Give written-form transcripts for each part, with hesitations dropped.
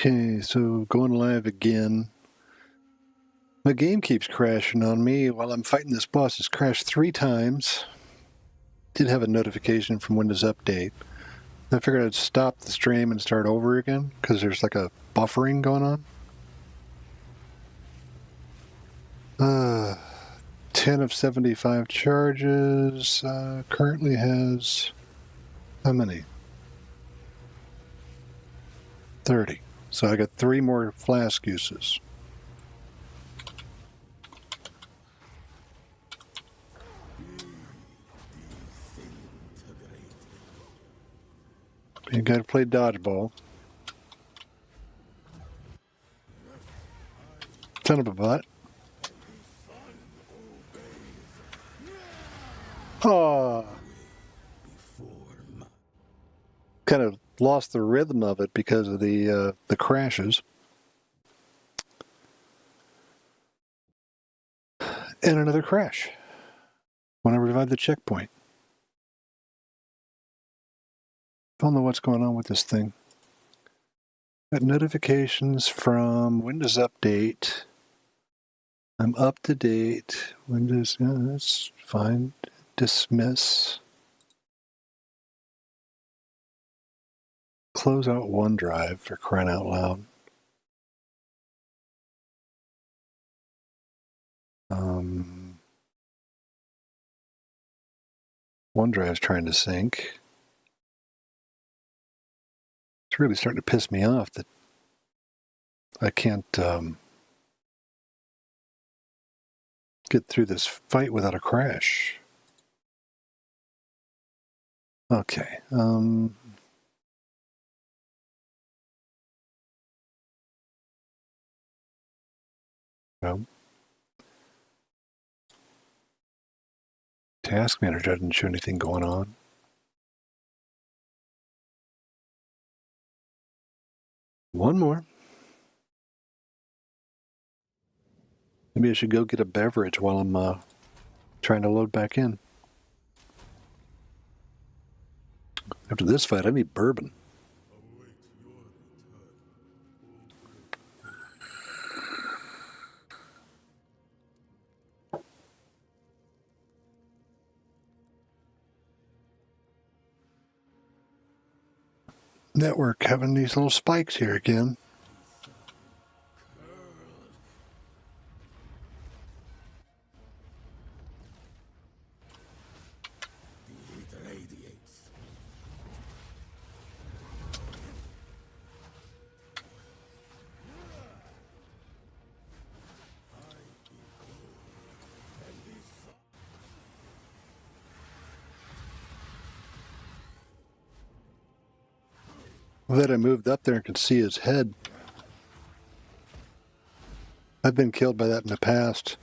Okay, so going live again. My game keeps crashing on me while I'm fighting this boss. It's crashed 3 times. Did have a notification from Windows Update. I figured I'd stop the stream and start over again because there's like a buffering going on. 10 of 75 charges. Currently has how many? 30. So I got 3 more flask uses. You gotta play dodgeball. Son of a butt. Oh. Kind of lost the rhythm of it because of the crashes. And another crash. Want to revive the checkpoint. Don't know what's going on with this thing. Got notifications from Windows Update. I'm up to date. Windows, yeah, that's fine. Dismiss. Close out OneDrive for crying out loud. OneDrive's trying to sync. It's really starting to piss me off that I can't get through this fight without a crash. Okay. No. Task Manager doesn't show anything going on. One more. Maybe I should go get a beverage while I'm trying to load back in. After this fight, I need bourbon. Network having these little spikes here again. Well, that I moved up there and could see his head. I've been killed by that in the past.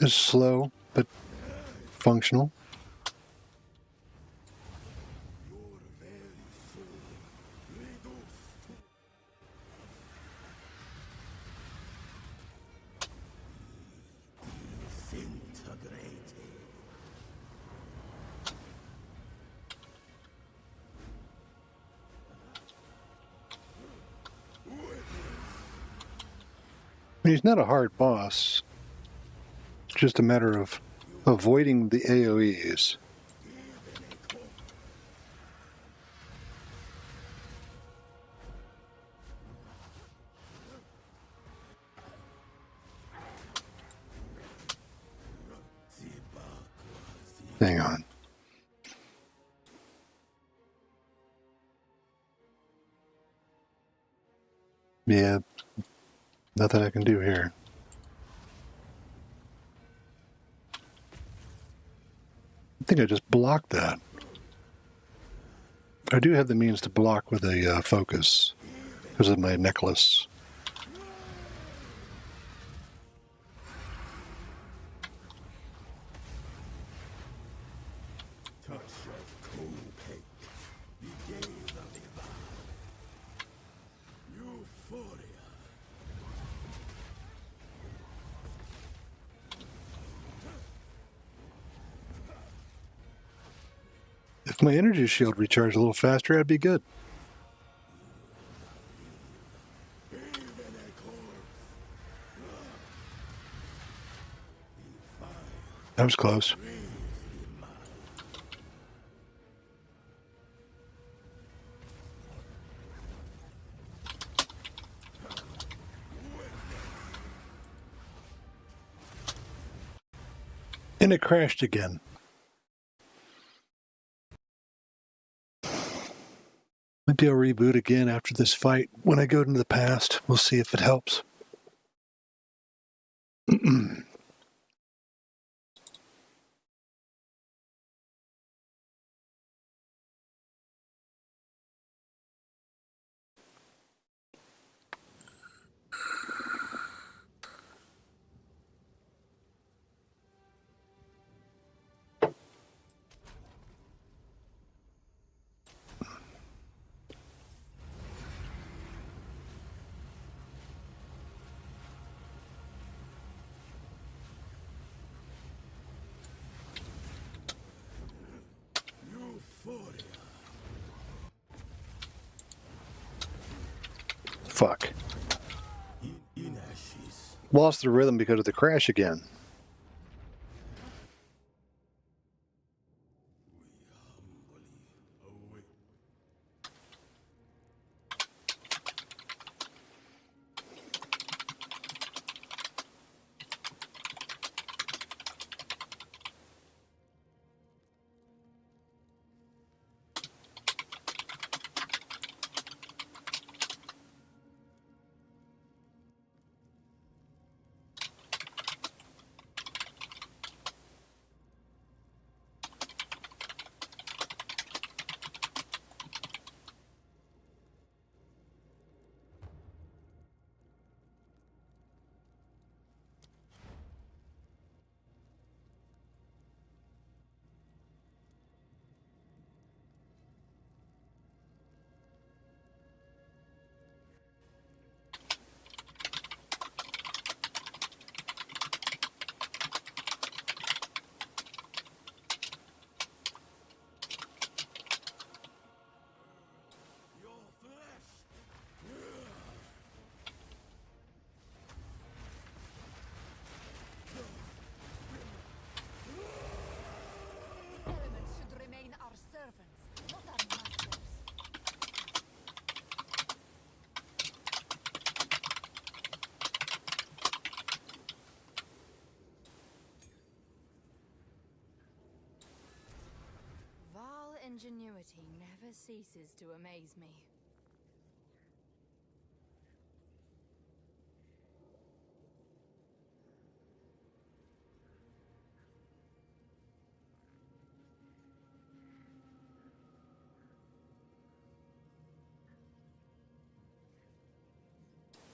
It's slow, but functional. I mean, he's not a hard boss. It's just a matter of avoiding the AoEs. Hang on. Yeah, nothing I can do here. I think I just blocked that. I do have the means to block with a focus. because of my necklace. If my energy shield recharged a little faster, I'd be good. That was close. And it crashed again. Maybe I'll reboot again after this fight. When I go into the past, we'll see if it helps. Fuck. Lost the rhythm because of the crash again. Vaal ingenuity never ceases to amaze me.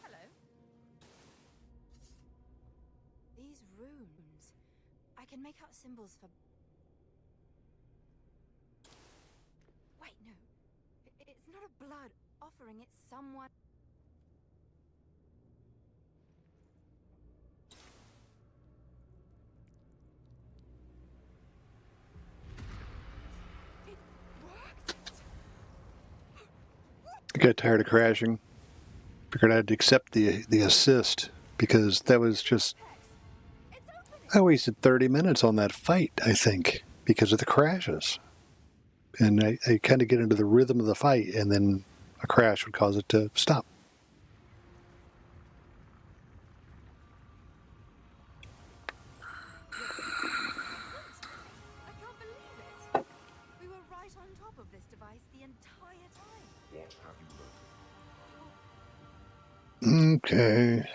Hello. These runes. I can make out symbols for... Wait, no. It's not a blood offering, it's someone... It worked! I got tired of crashing. Figured I'd accept the assist because that was just... I wasted 30 minutes on that fight, I think, because of the crashes. And I kind of get into the rhythm of the fight, and then a crash would cause it to stop. I can't believe it! We were right on top of this device the entire time. What have you looked? Okay.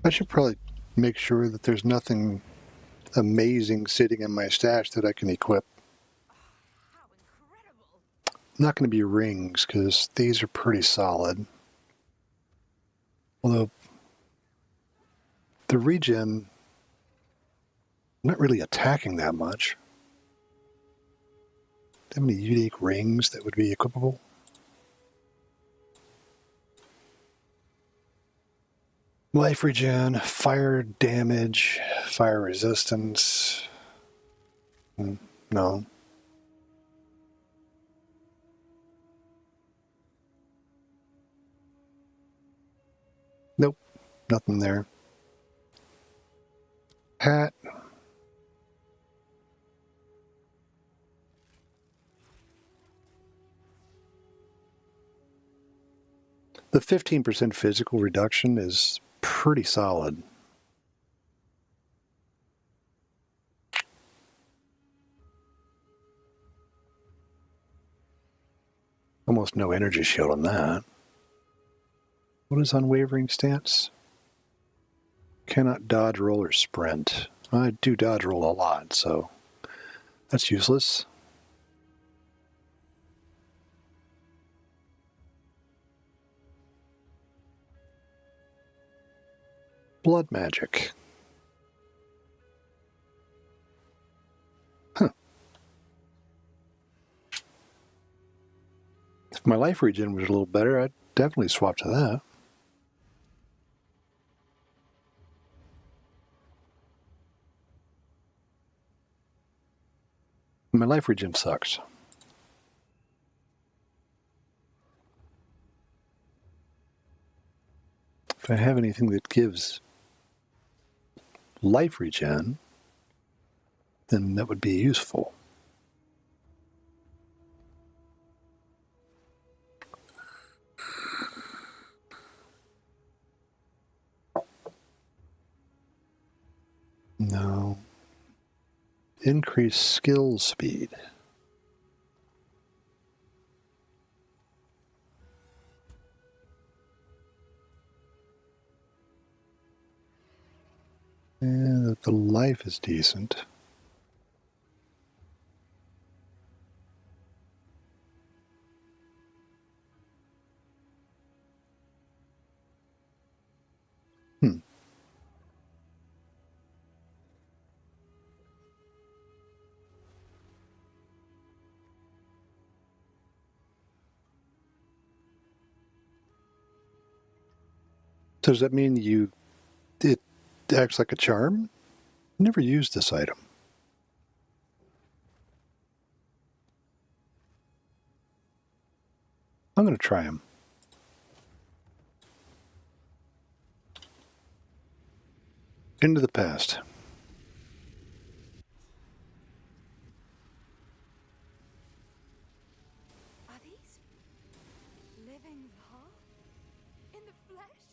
I should probably make sure that there's nothing amazing sitting in my stash that I can equip. How incredible! Not going to be rings, because these are pretty solid. Although the regen, not really attacking that much. Do you have any unique rings that would be equipable? Life regen, fire damage, fire resistance. No. Nope, nothing there. Hat. The 15% physical reduction is pretty solid. Almost no energy shield on that. What is unwavering stance? Cannot dodge, roll, or sprint. I do dodge roll a lot, so that's useless. Blood magic. Huh. If my life regen was a little better, I'd definitely swap to that. My life regen sucks. If I have anything that gives life regen, then that would be useful. No. Increase skill speed. And the life is decent. So does that mean it acts like a charm? Never used this item. I'm going to try him. Into the past. Are these living Vaal? In the flesh?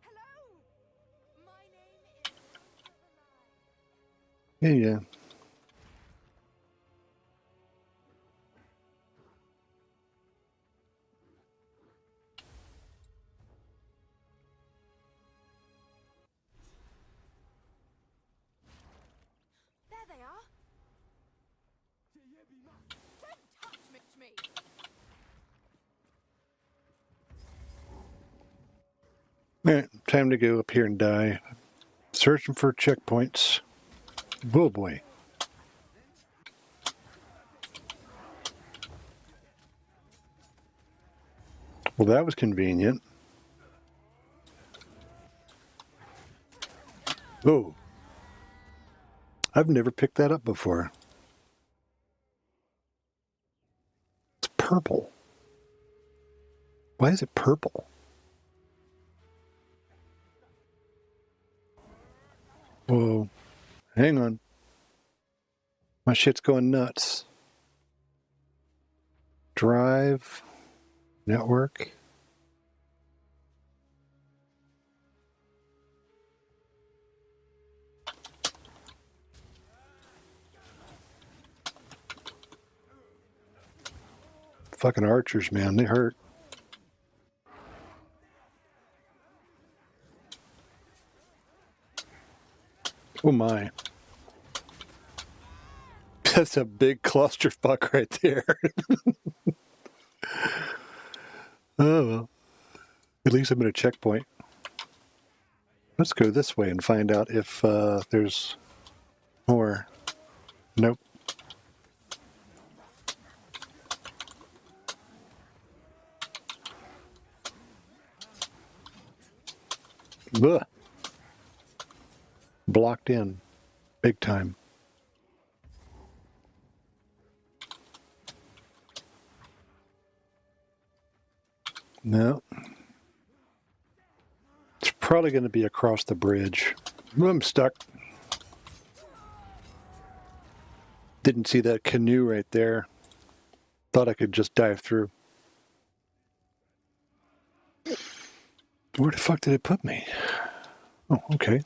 Hello! My name is Yeah. There they are! Don't touch me! All right, time to go up here and die. Searching for checkpoints. Oh boy. Well, that was convenient. Oh. I've never picked that up before. It's purple. Why is it purple? Whoa. Hang on. My shit's going nuts. Drive. Network. Fucking archers, man. They hurt. Oh my. That's a big clusterfuck right there. Oh well. At least I'm at a checkpoint. Let's go this way and find out if there's more. Nope. Ugh. Blocked in. Big time. No. It's probably going to be across the bridge. I'm stuck. Didn't see that canoe right there. Thought I could just dive through. Where the fuck did it put me? Oh, okay.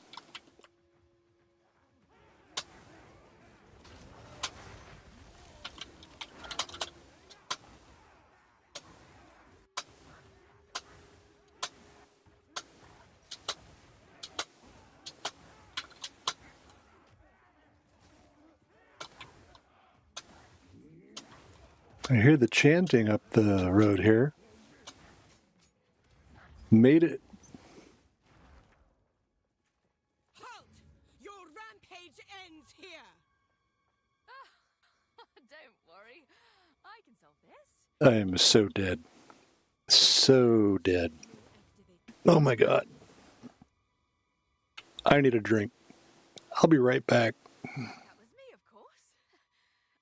I hear the chanting up the road here. Made it. Halt! Your rampage ends here! Don't worry. I can solve this. I am so dead. So dead. Oh my god. I need a drink. I'll be right back. That was me, of course.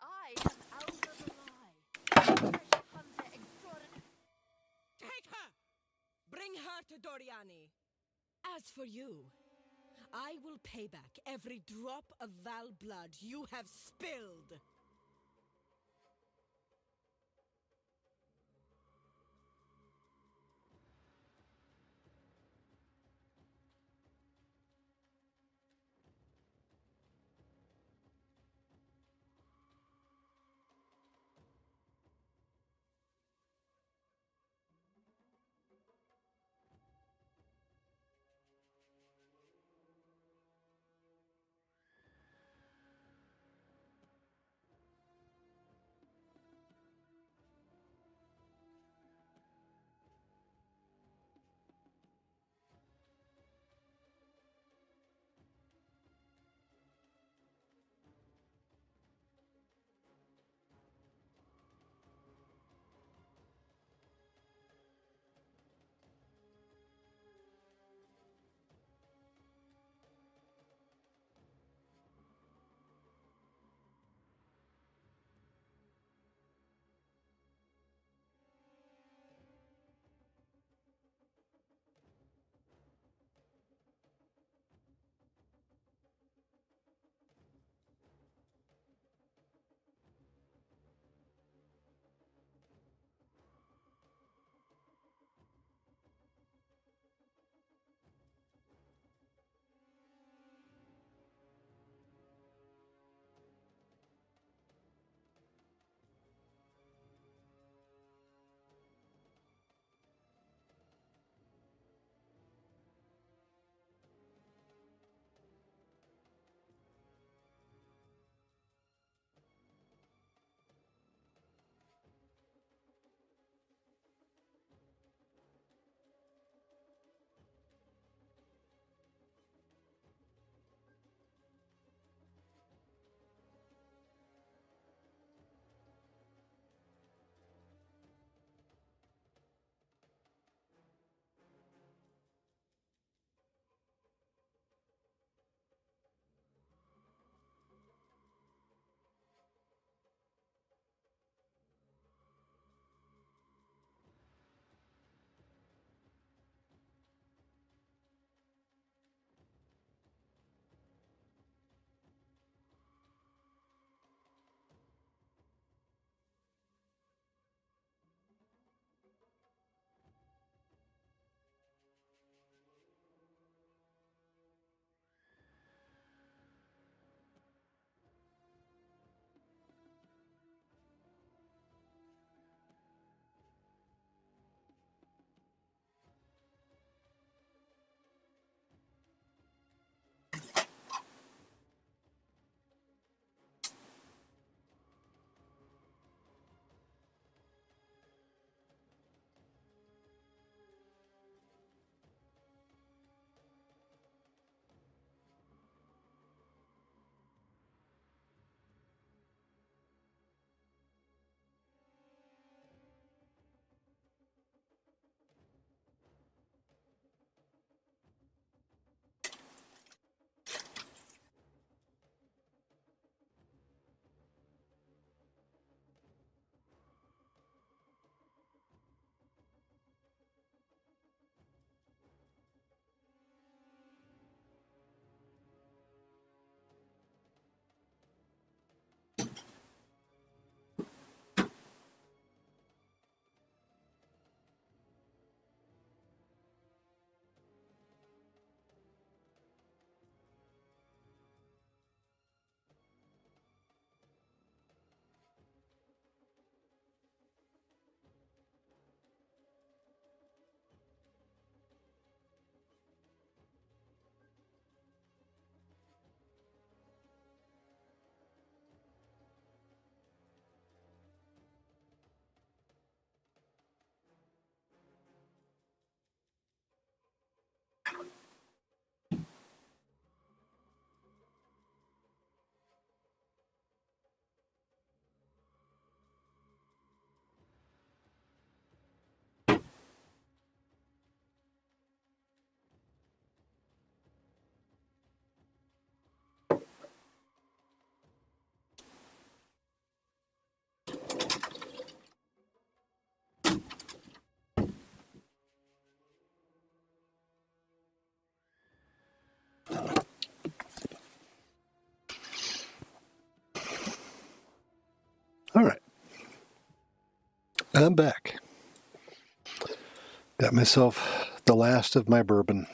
I am Alva the Lie, treasure hunter extraordinary. Take her! Bring her to Doriani. As for you, I will pay back every drop of Vaal blood you have spilled. I'm back. Got myself the last of my bourbon.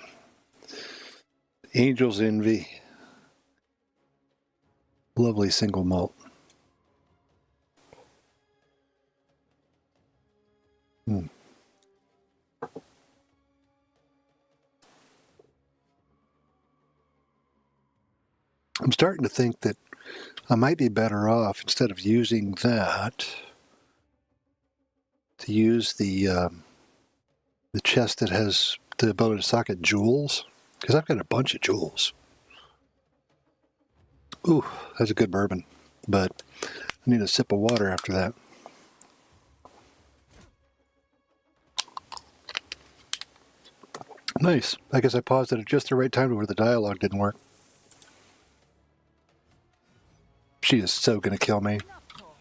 Angel's Envy. Lovely single malt. I'm starting to think that I might be better off, instead of using that, to use the chest that has the ability to socket jewels, because I've got a bunch of jewels. Ooh, that's a good bourbon, but I need a sip of water after that. Nice. I guess I paused it at just the right time to where the dialogue didn't work. She is so going to kill me. Enough talk.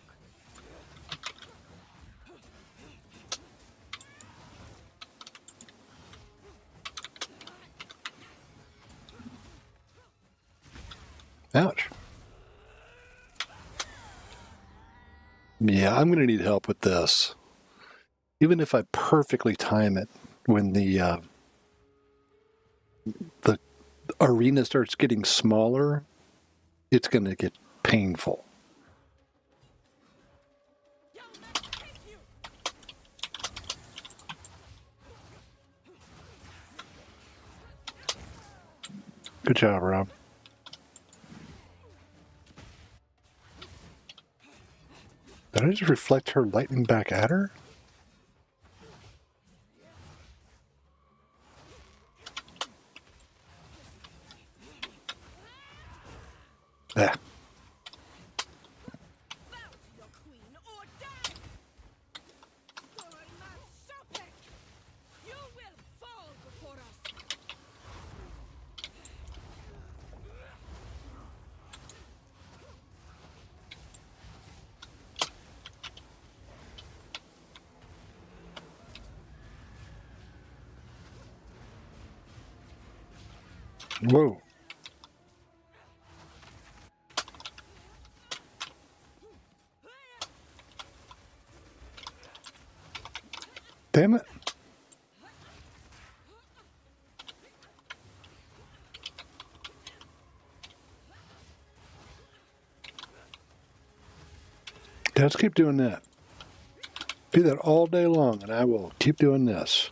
Ouch. Yeah, I'm going to need help with this. Even if I perfectly time it when the arena starts getting smaller, it's going to get painful. Good job, Rob. Did I just reflect her lightning back at her? Ah. Your queen or die! Sorry, man, stop it! You will fall before us! Whoa. Damn it. Yeah, let's keep doing that. Do that all day long, and I will keep doing this.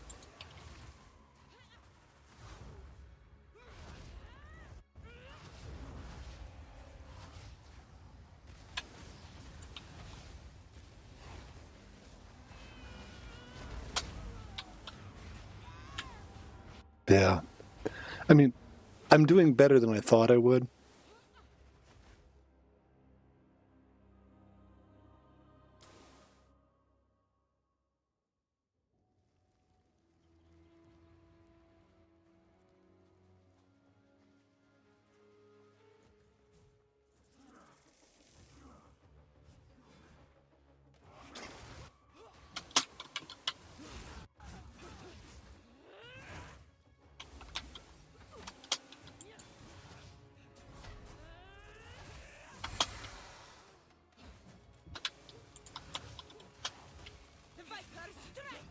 Yeah. I mean, I'm doing better than I thought I would. The Viper strikes!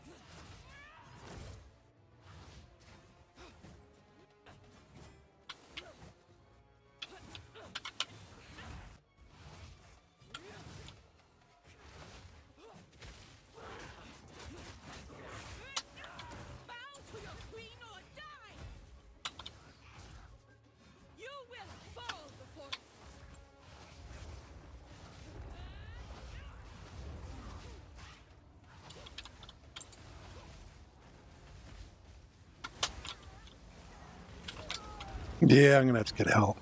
Bow to your queen or die! You will fall before us! Yeah, I'm going to have to get help.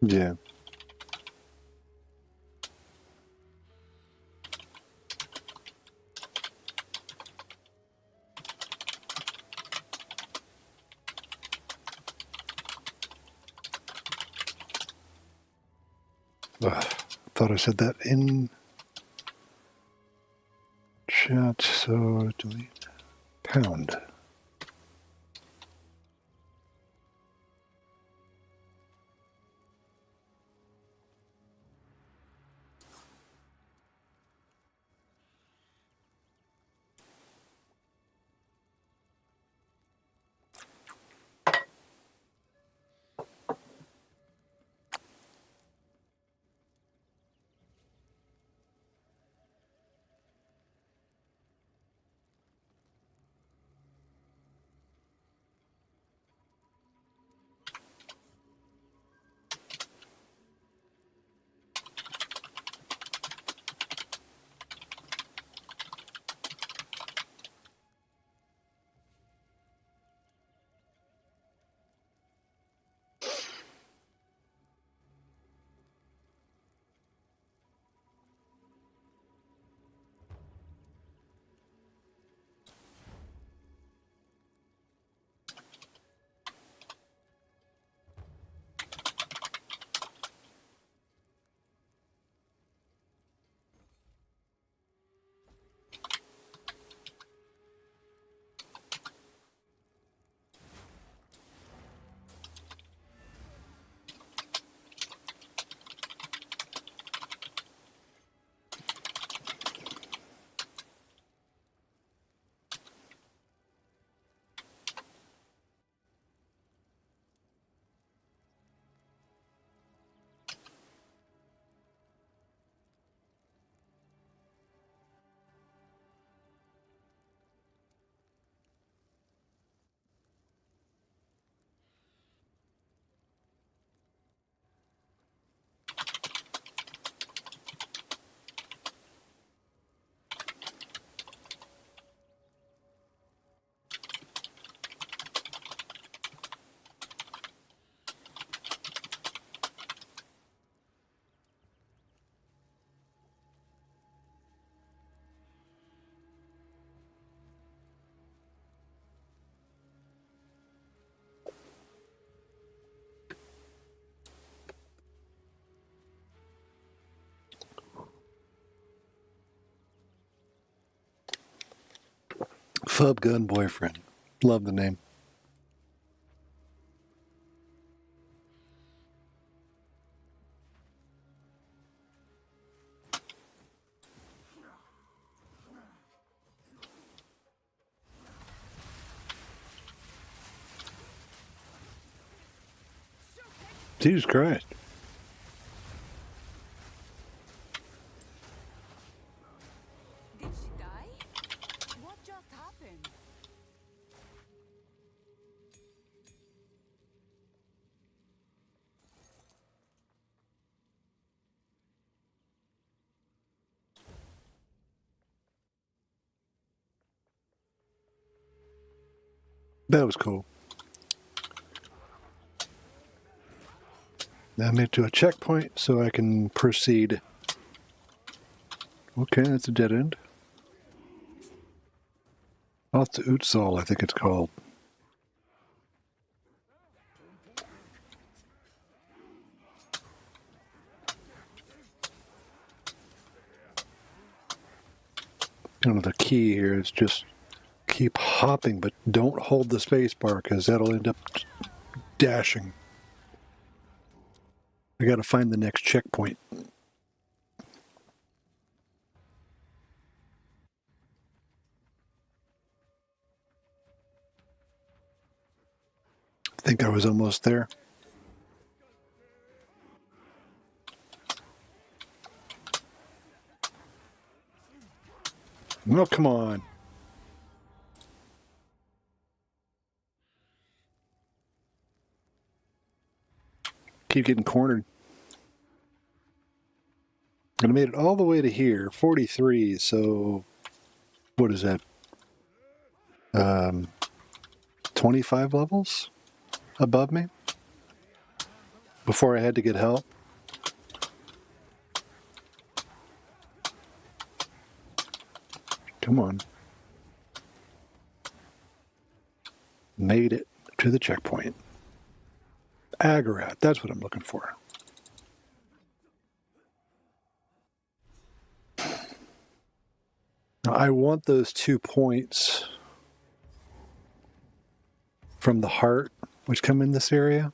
Yeah. Thought I said that in chat, so delete. Pound. Fub Gun Boyfriend. Love the name. Jesus Christ. Did she die? What just happened? That was cool. Now I made it to a checkpoint so I can proceed. Okay, that's a dead end. Off to Utzal, I think it's called. The key here is just keep hopping, but don't hold the space bar because that'll end up dashing. I got to find the next checkpoint. I think I was almost there. No, come on. Keep getting cornered. And I made it all the way to here, 43, so what is that? 25 levels above me before I had to get help. Come on. Made it to the checkpoint. Agarat, that's what I'm looking for. I want those 2 points from the heart, which come in this area.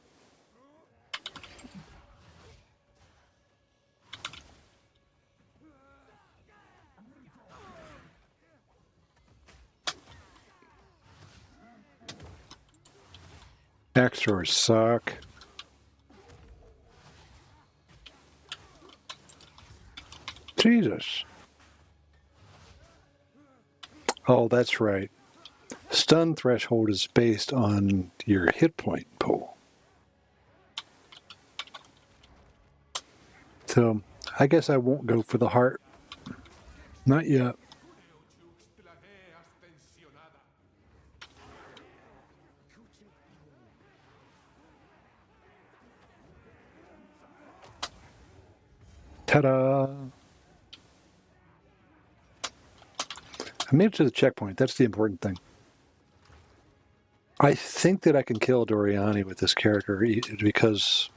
Axe throwers suck. Jesus. Oh, that's right. Stun threshold is based on your hit point pool. So I guess I won't go for the heart. Not yet. Ta-da! I made it to the checkpoint. That's the important thing. I think that I can kill Doriani with this character because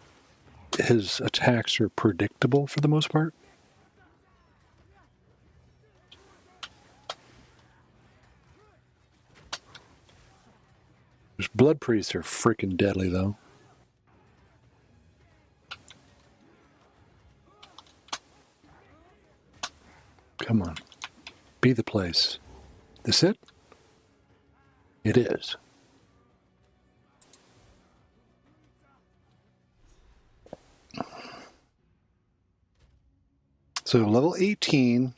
his attacks are predictable for the most part. Those blood priests are freaking deadly, though. Come on. Be the place. This it? It is. So level 18,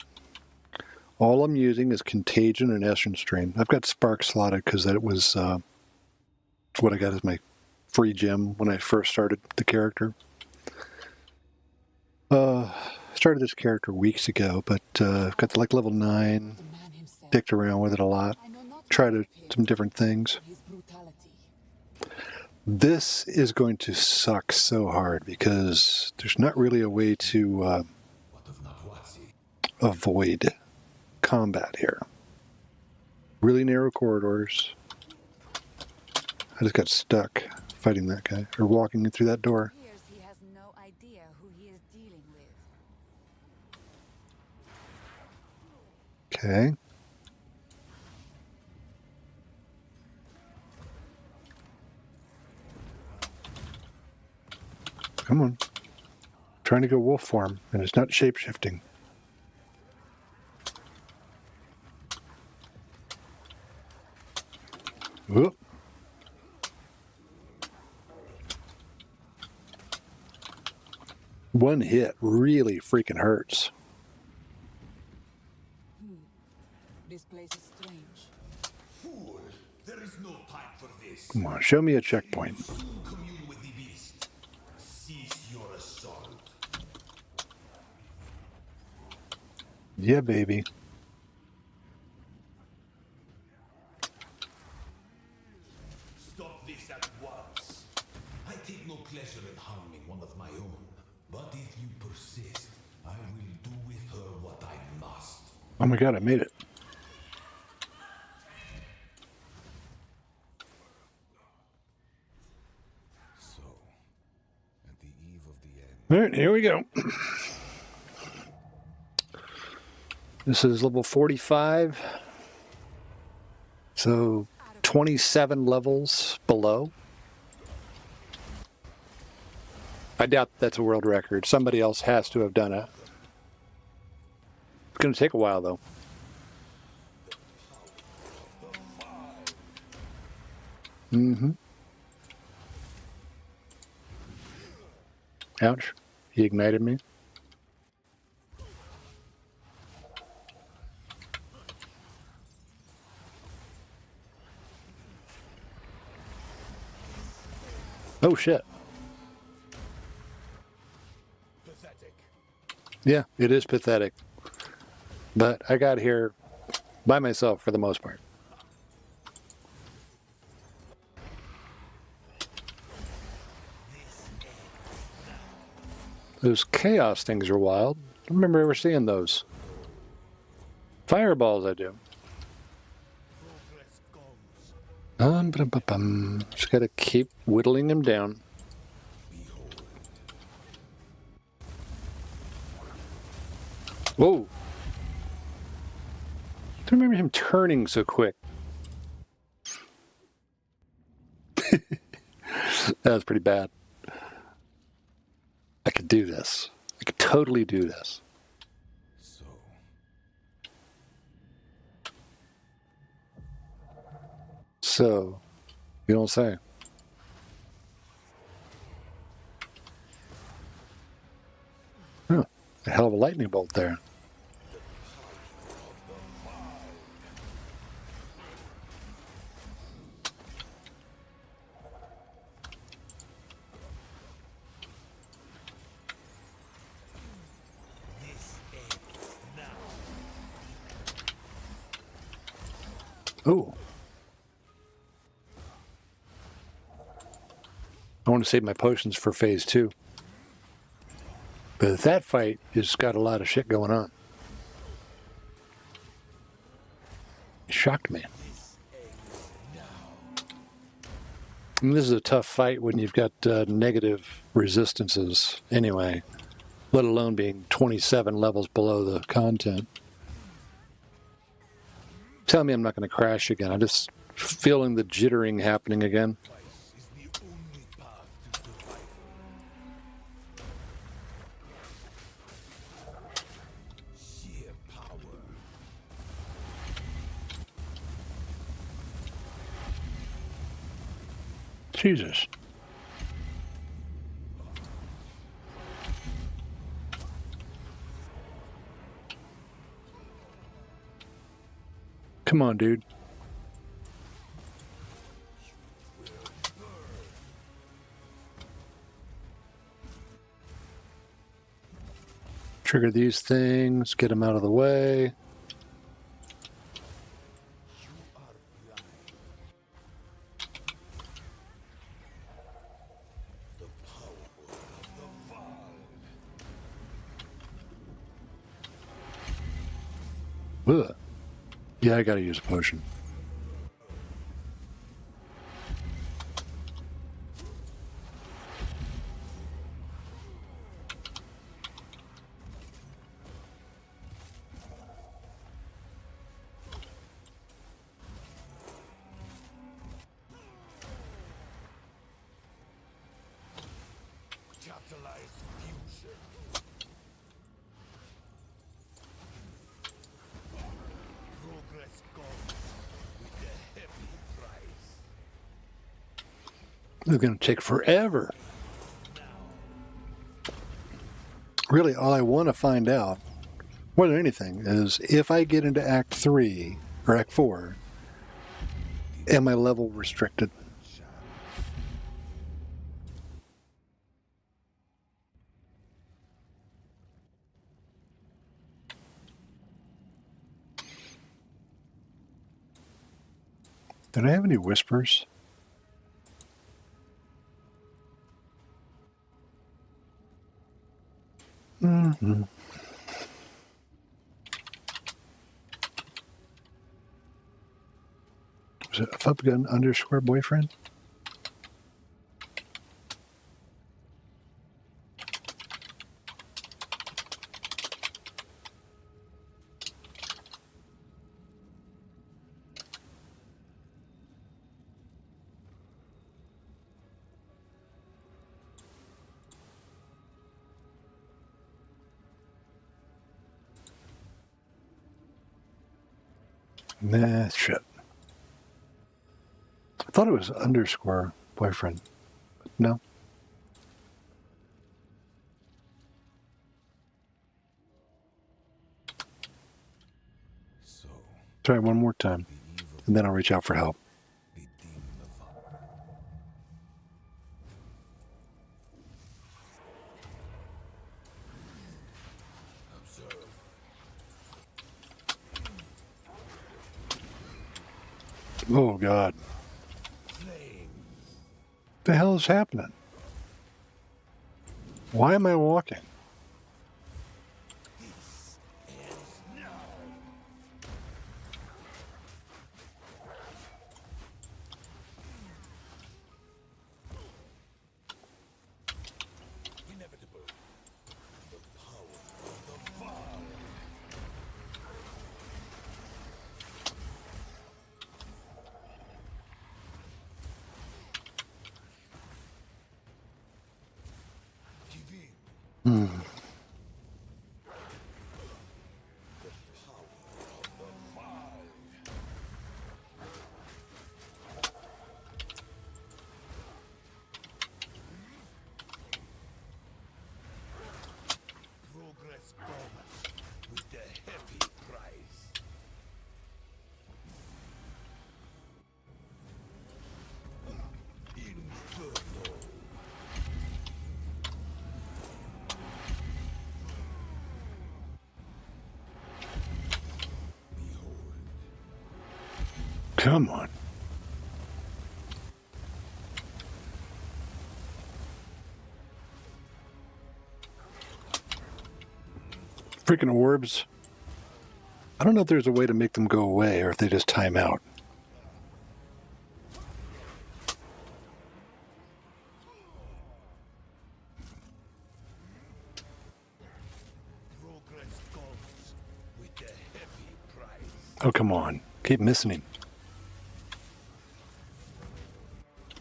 all I'm using is Contagion and Essence Strain. I've got Spark slotted because that was what I got as my free gem when I first started the character. Started this character weeks ago, but I've got like level 9, dicked around with it a lot, tried some different things. This is going to suck so hard because there's not really a way to avoid combat here. Really narrow corridors. I just got stuck fighting that guy, or walking through that door. He has no idea who he is dealing with. Okay. Come on. Trying to go wolf form, and it's not shape-shifting. Whoop. One hit really freaking hurts. This place is strange. Fool, there is no time for this. Come on, show me a checkpoint. Soon commune with the beast. Cease your assault. Yeah, baby. Stop this at once. I take no pleasure in harming one of my own. But if you persist, I will do with her what I must. Oh my god, I made it. So, at the eve of the end. All right, here we go. This is level 45. So 27 levels below. I doubt that's a world record. Somebody else has to have done it. It's going to take a while, though. Mm-hmm. Ouch. He ignited me. Oh, shit. Pathetic. Yeah, it is pathetic. But I got here by myself for the most part. Those chaos things are wild. I don't remember ever seeing those. Fireballs, I do. Just gotta keep whittling them down. I remember him turning so quick. That was pretty bad. I could do this. I could totally do this. So, you don't say. Huh, a hell of a lightning bolt there. Oh. I want to save my potions for phase 2. But that fight has got a lot of shit going on. It shocked me. And this is a tough fight when you've got negative resistances anyway, let alone being 27 levels below the content. Tell me I'm not going to crash again. I'm just feeling the jittering happening again. Jesus. Come on, dude. Trigger these things, get them out of the way. Ugh. Yeah, I gotta use a potion. It's going to take forever. Really, all I want to find out, more than anything, is if I get into Act 3 or Act 4, am I level restricted? Did I have any whispers? Mm-hmm. Was it a Fubgun underscore boyfriend? Nah, shit. I thought it was underscore boyfriend. No. Try one more time, and then I'll reach out for help. Oh, God. What the hell is happening? Why am I walking? Progress comes with a heavy price. Inferno. Behold. Come on. Freaking orbs. I don't know if there's a way to make them go away or if they just time out. Progress comes with a heavy price. Oh, come on. Keep missing him.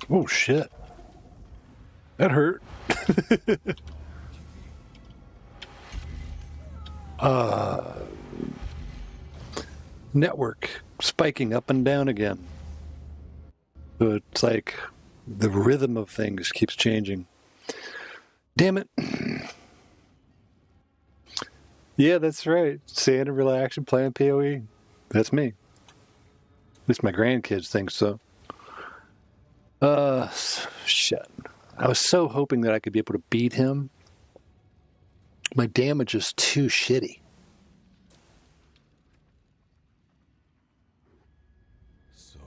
Oh, shit. That hurt. Network spiking up and down again. So it's like the rhythm of things keeps changing. Damn it. Yeah, that's right. Santa relaxing, playing POE. That's me. At least my grandkids think so. Shit. I was so hoping that I could be able to beat him. My damage is too shitty. So,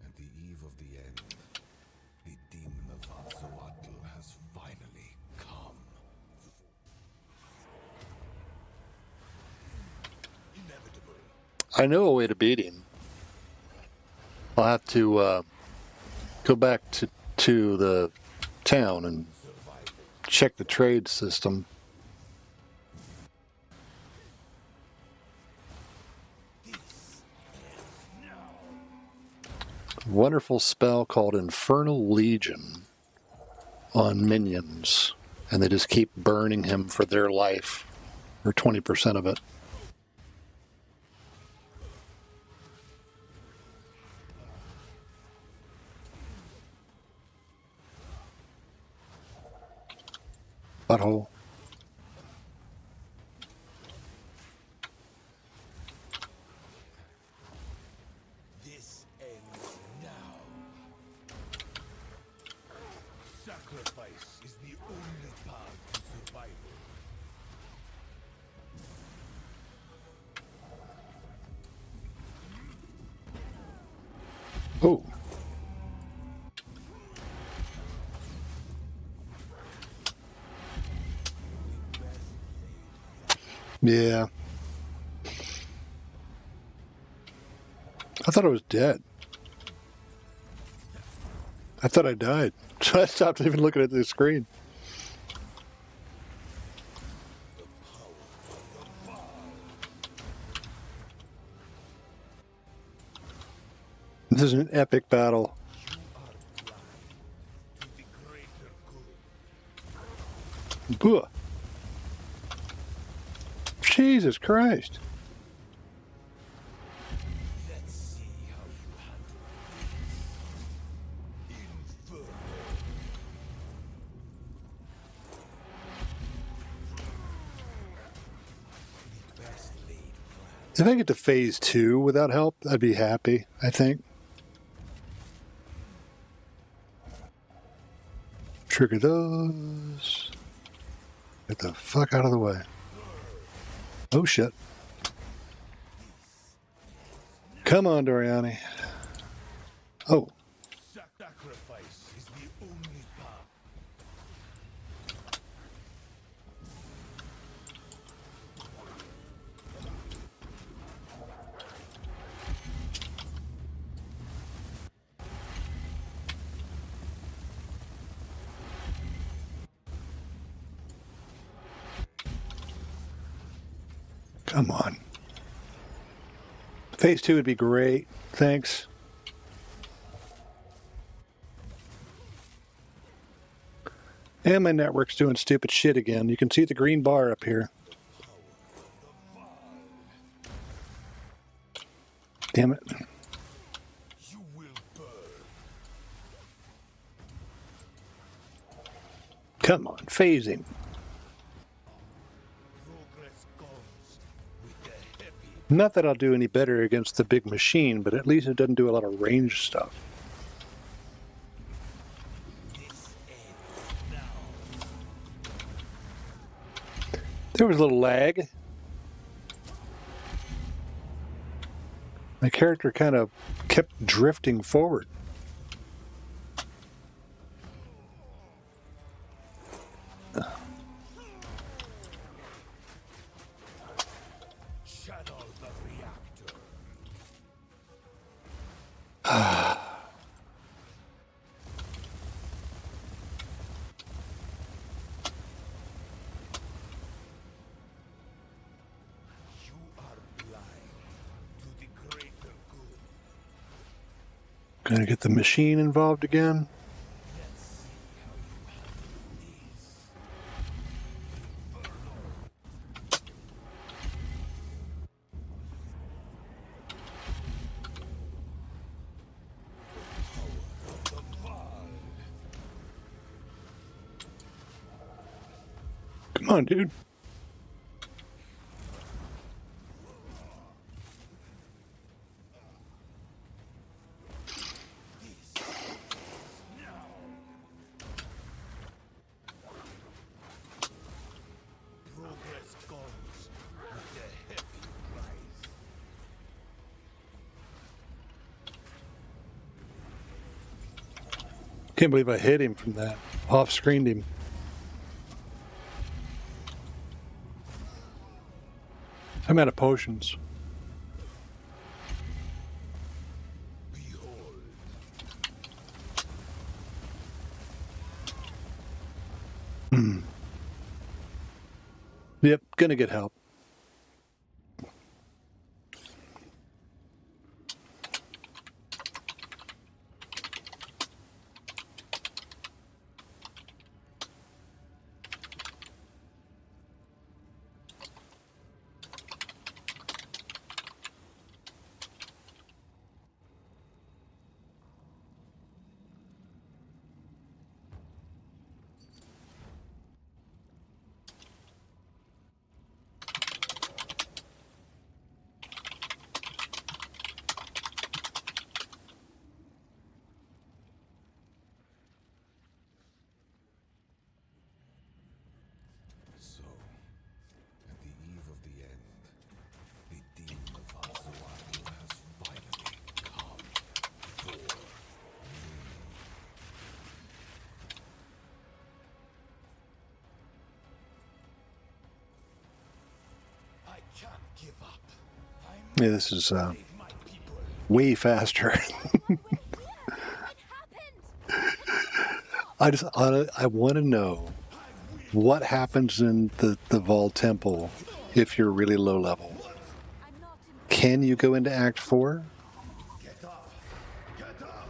at the eve of the end, the demon of Vaal has finally come. Inevitable. I know a way to beat him. I'll have to go back to the town and check the trade system. Wonderful spell called Infernal Legion on minions, and they just keep burning him for their life, or 20% of it. Butthole. This ends now. Sacrifice is the only path to survival. Oh. Yeah. I thought I was dead. I thought I died. So I stopped even looking at the screen. This is an epic battle. To the greater good. Ugh. Jesus Christ. Let's see how you handle this. Inferno. The best laid plan. If I get to phase 2 without help, I'd be happy, I think. Trigger those. Get the fuck out of the way. Oh shit. Come on, Doriani. Oh. Sacrifice is the only path. Come on. Phase 2 would be great. Thanks. And my network's doing stupid shit again. You can see the green bar up here. Damn it. You will burn. Come on, phasing. Progress comes with the heavy. Not that I'll do any better against the big machine, but at least it doesn't do a lot of range stuff. This ends now. There was a little lag. My character kind of kept drifting forward. Channel the reactor. You are blind to the greater good. Gonna get the machine involved again. Let's see how you handle this. The Vaal. Come on, dude. Progress comes with a heavy price. Can't believe I hit him from that. Off-screened him. I'm out of potions. Behold, Yep, gonna get help. so at the eve of the end, the demon of Azuatu has finally come for me. I can't give up. I Yeah, this is save my people. way faster. We're here! What happened? I want to know what happens in the Vaal Temple if you're really low level. I'm not in. Can you go into Act 4? Get up! Get up!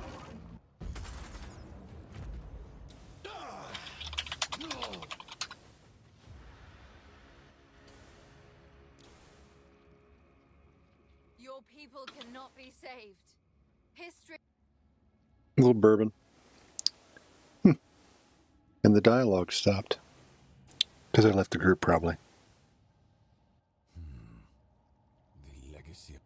No! Your people cannot be saved. History. A little bourbon. And the dialogue stopped. Because I left the group, probably. The legacy.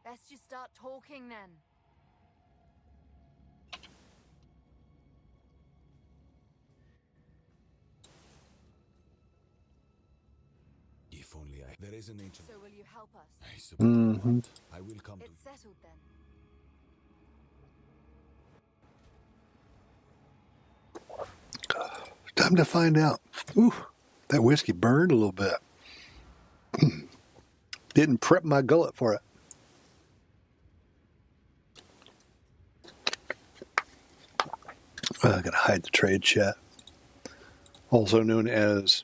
Best you start talking then. If only there is an ancient. So will you help us? I suppose Mhm. not. I will come to. It's settled then. Time to find out. Ooh, that whiskey burned a little bit. Didn't prep my gullet for it. I gotta hide the trade chat. Also known as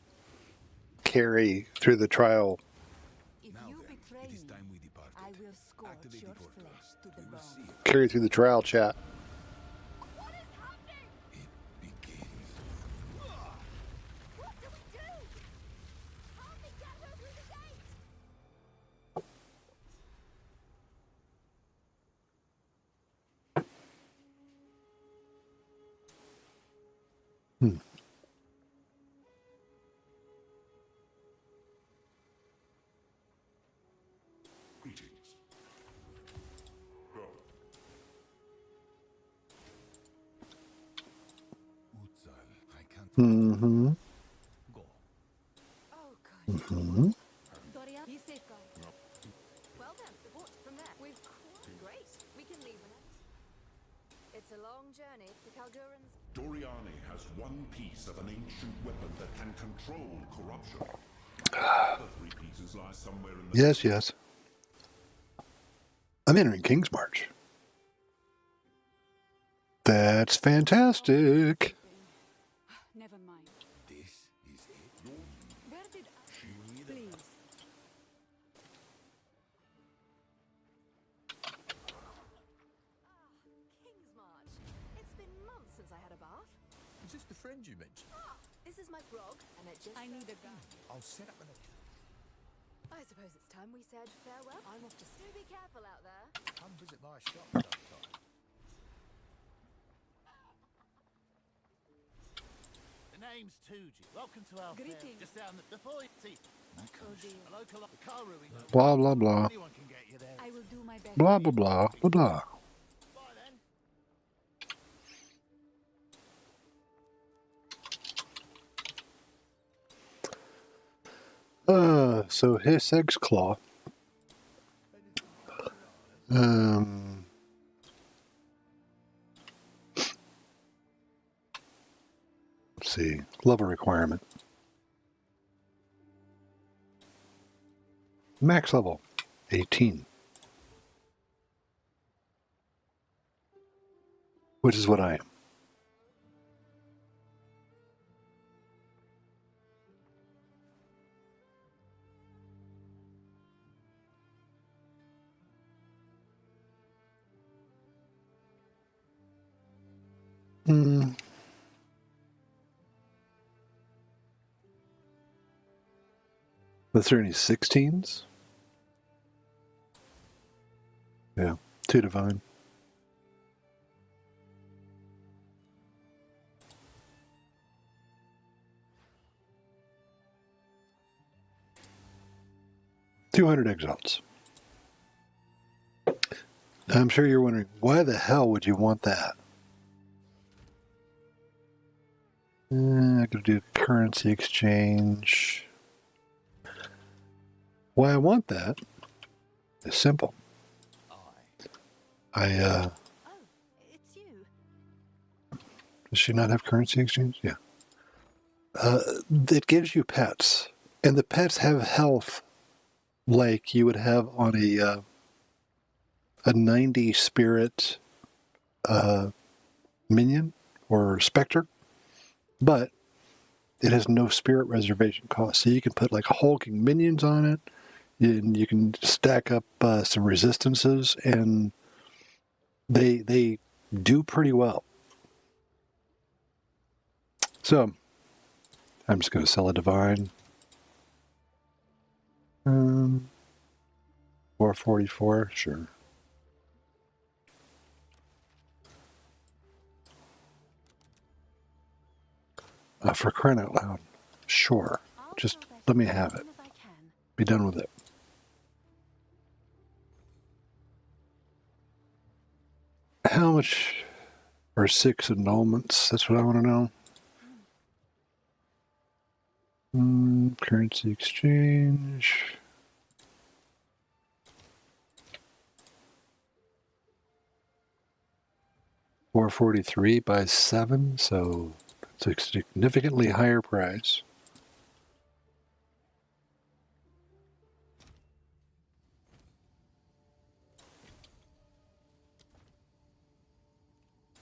carry through the trial. If Now you then, betray it is me, time we departed. I will scorch your flesh to the bone. Carry through the trial chat. What is happening? It begins. What do we do? Help me get her through the gate! Greetings. Go. Utsal, I can't Mm-hmm. go. Oh, good. Mm-hmm. Doria, he's safeguarded. Well then, the port from there. We've great. We can leave whenever. It's a long journey. The Kalgurans. Doriani has one piece of an ancient weapon that can control corruption. The other 3 pieces lie somewhere in the... Yes, yes. I'm entering King's March. That's fantastic. Never mind. This is it. Where did Please. King's March. It's been months since I had a bath. Is this the friend you mentioned? This is my grog, and it just. I need a gun. I'll set up an... I suppose it's time we said farewell. I'm off to. Do be careful out there. Come visit my shop sometime. The name's Tuji. Welcome to our fair. Greetings. Just down the before you see Oh dear. a local the car ruin. Blah, blah, blah. Anyone can get you there. I will do my best. Blah, blah, blah, blah, blah. Bye then. So his egg's claw. Let's see. Level requirement. Max level, 18. Which is what I am. Was there any 16s? Yeah, 2 divine. $200 exiles. I'm sure you're wondering, why the hell would you want that? I could do currency exchange. Why I want that is simple. Oh, it's you. Does she not have currency exchange? Yeah. It gives you pets, and the pets have health like you would have on a 90 spirit minion or specter, but it has no spirit reservation cost. So you can put like hulking minions on it, and you can stack up some resistances, and they do pretty well. So I'm just going to sell a divine. 444, sure. For crying out loud, sure. Just let me have it. Be done with it. How much are 6 annulments? That's what I want to know. Currency exchange. $443 by 7, so it's a significantly higher price.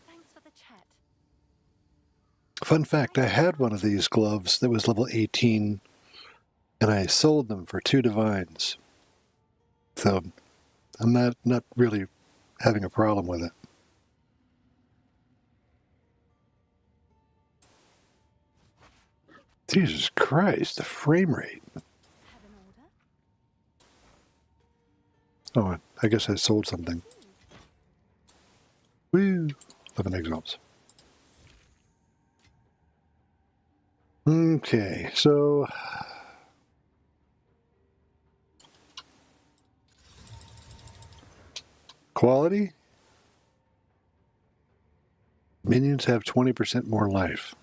Thanks for the chat. Fun fact, I had one of these gloves that was level 18, and I sold them for 2 divines. So I'm not really having a problem with it. Jesus Christ, the frame rate. Have an order? Oh, I guess I sold something. Woo! 11 exalts. Okay, so quality. Minions have 20% more life.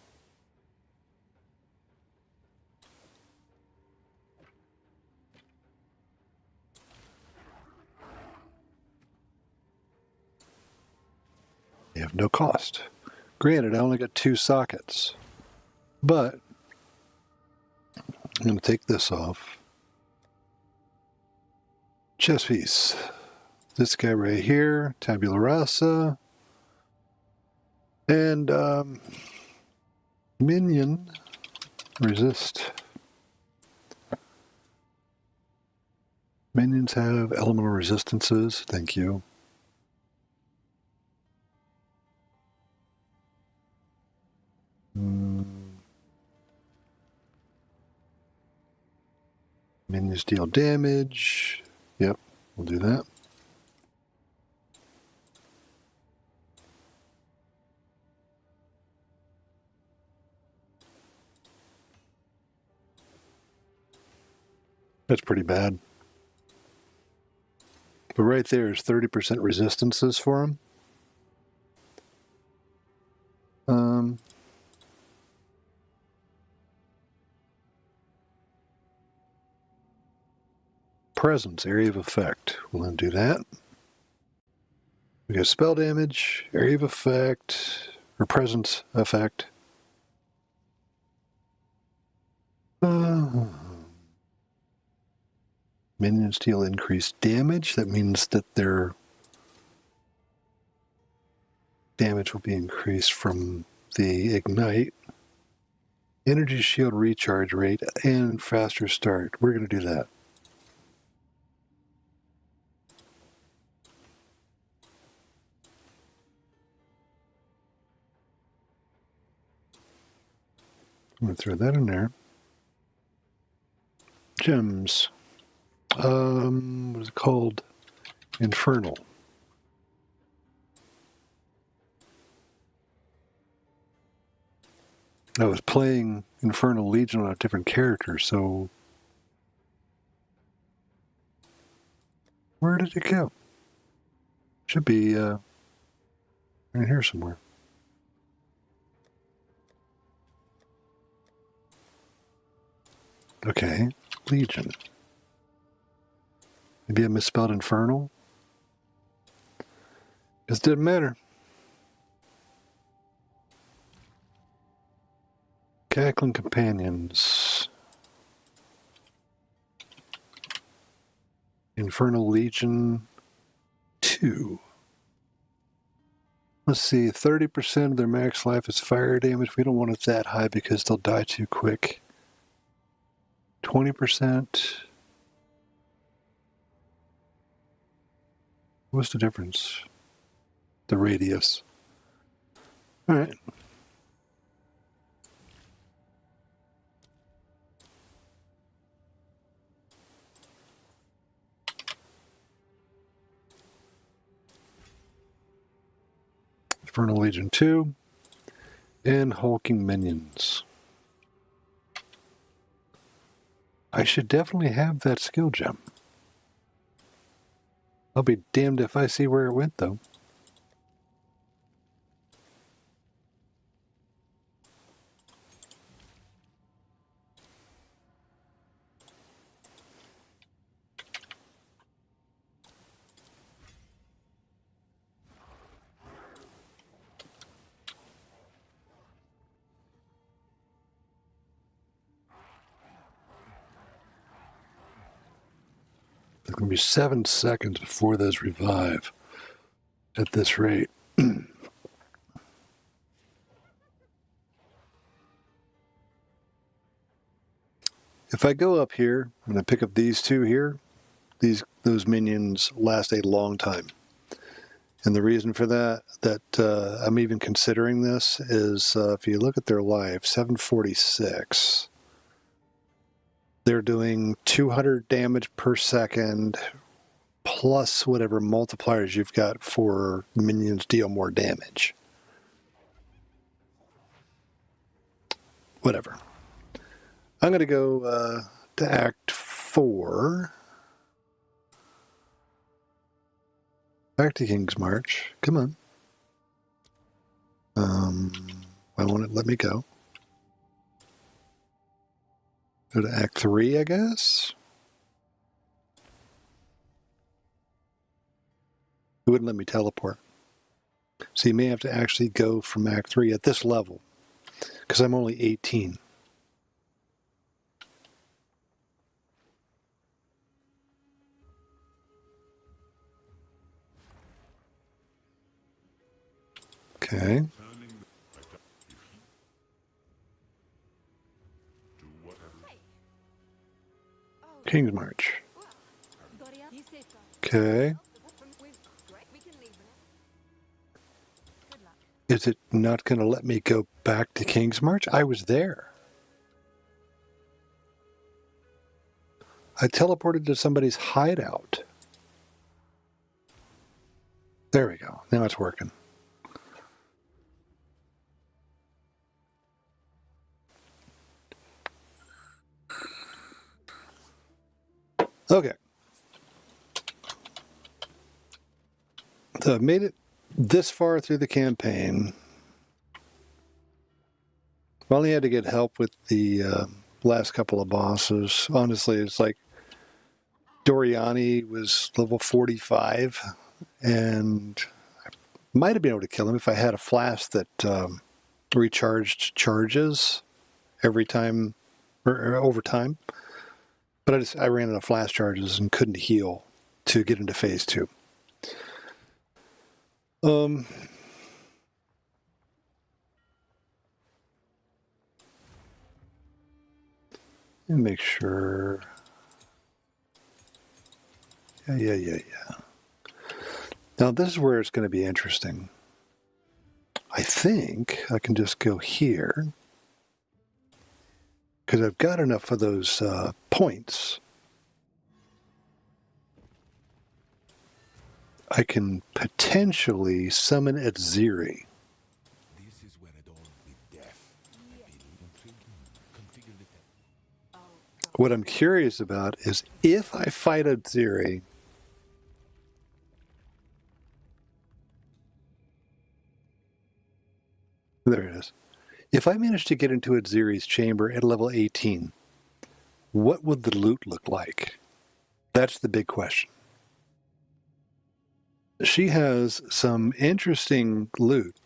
They have no cost. Granted, I only got 2 sockets, but I'm going to take this off. Chess piece. This guy right here, tabula rasa. And minion resist. Minions have elemental resistances. Thank you. Minions deal damage. Yep, we'll do that. That's pretty bad. But right there is 30% resistances for him. Presence, area of effect. We'll undo that. We got spell damage, area of effect, or presence effect. Minions deal increased damage. That means that their damage will be increased from the ignite. Energy shield recharge rate and faster start. We're going to do that. I'm going to throw that in there. Gems. What is it called? Infernal. I was playing Infernal Legion on a different character, so where did it go? Should be in here somewhere. Okay, Legion. Maybe I misspelled Infernal. It didn't matter. Cackling Companions. Infernal Legion 2. Let's see, 30% of their max life is fire damage. We don't want it that high because they'll die too quick. 20%. What's the difference? The radius. All right. Infernal Legion 2 and Hulking Minions. I should definitely have that skill gem. I'll be damned if I see where it went, though. It's going to be 7 seconds before those revive at this rate. If I go up here, I'm going to pick up these two here. those minions last a long time. And the reason for that I'm even considering this is if you look at their life, 746, they're doing 200 damage per second plus whatever multipliers you've got for minions deal more damage. Whatever. I'm going to go to Act 4. Back to King's March. Come on. Why won't it let me go? Go to Act 3, I guess? It wouldn't let me teleport. So you may have to actually go from Act 3 at this level, because I'm only 18. Okay. King's March. Okay. Is it not going to let me go back to King's March? I was there. I teleported to somebody's hideout. There we go. Now it's working. Okay. So I've made it this far through the campaign. I only had to get help with the last couple of bosses. Honestly, it's like Doriani was level 45, and I might have been able to kill him if I had a flask that recharged charges every time, or over time. But I ran out of flash charges and couldn't heal to get into phase 2. Let me make sure. Yeah. Now this is where it's going to be interesting. I think I can just go here, because I've got enough of those points. I can potentially summon Atziri. This is where it all be death. What I'm curious about is if I fight Atziri, there it is. If I manage to get into Atziri's chamber at level 18, what would the loot look like? That's the big question. She has some interesting loot.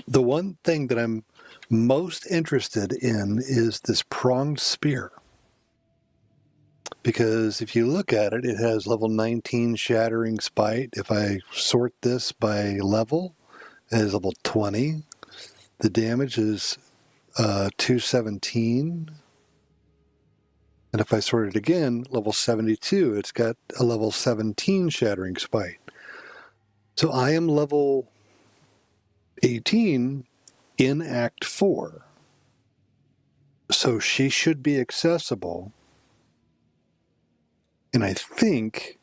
The one thing that I'm most interested in is this pronged spear. Because if you look at it, it has level 19 Shattering Spite. If I sort this by level, it is level 20. The damage is 217. And if I sort it again, level 72, it's got a level 17 Shattering Spite. So I am level 18 in Act 4. So she should be accessible. And I think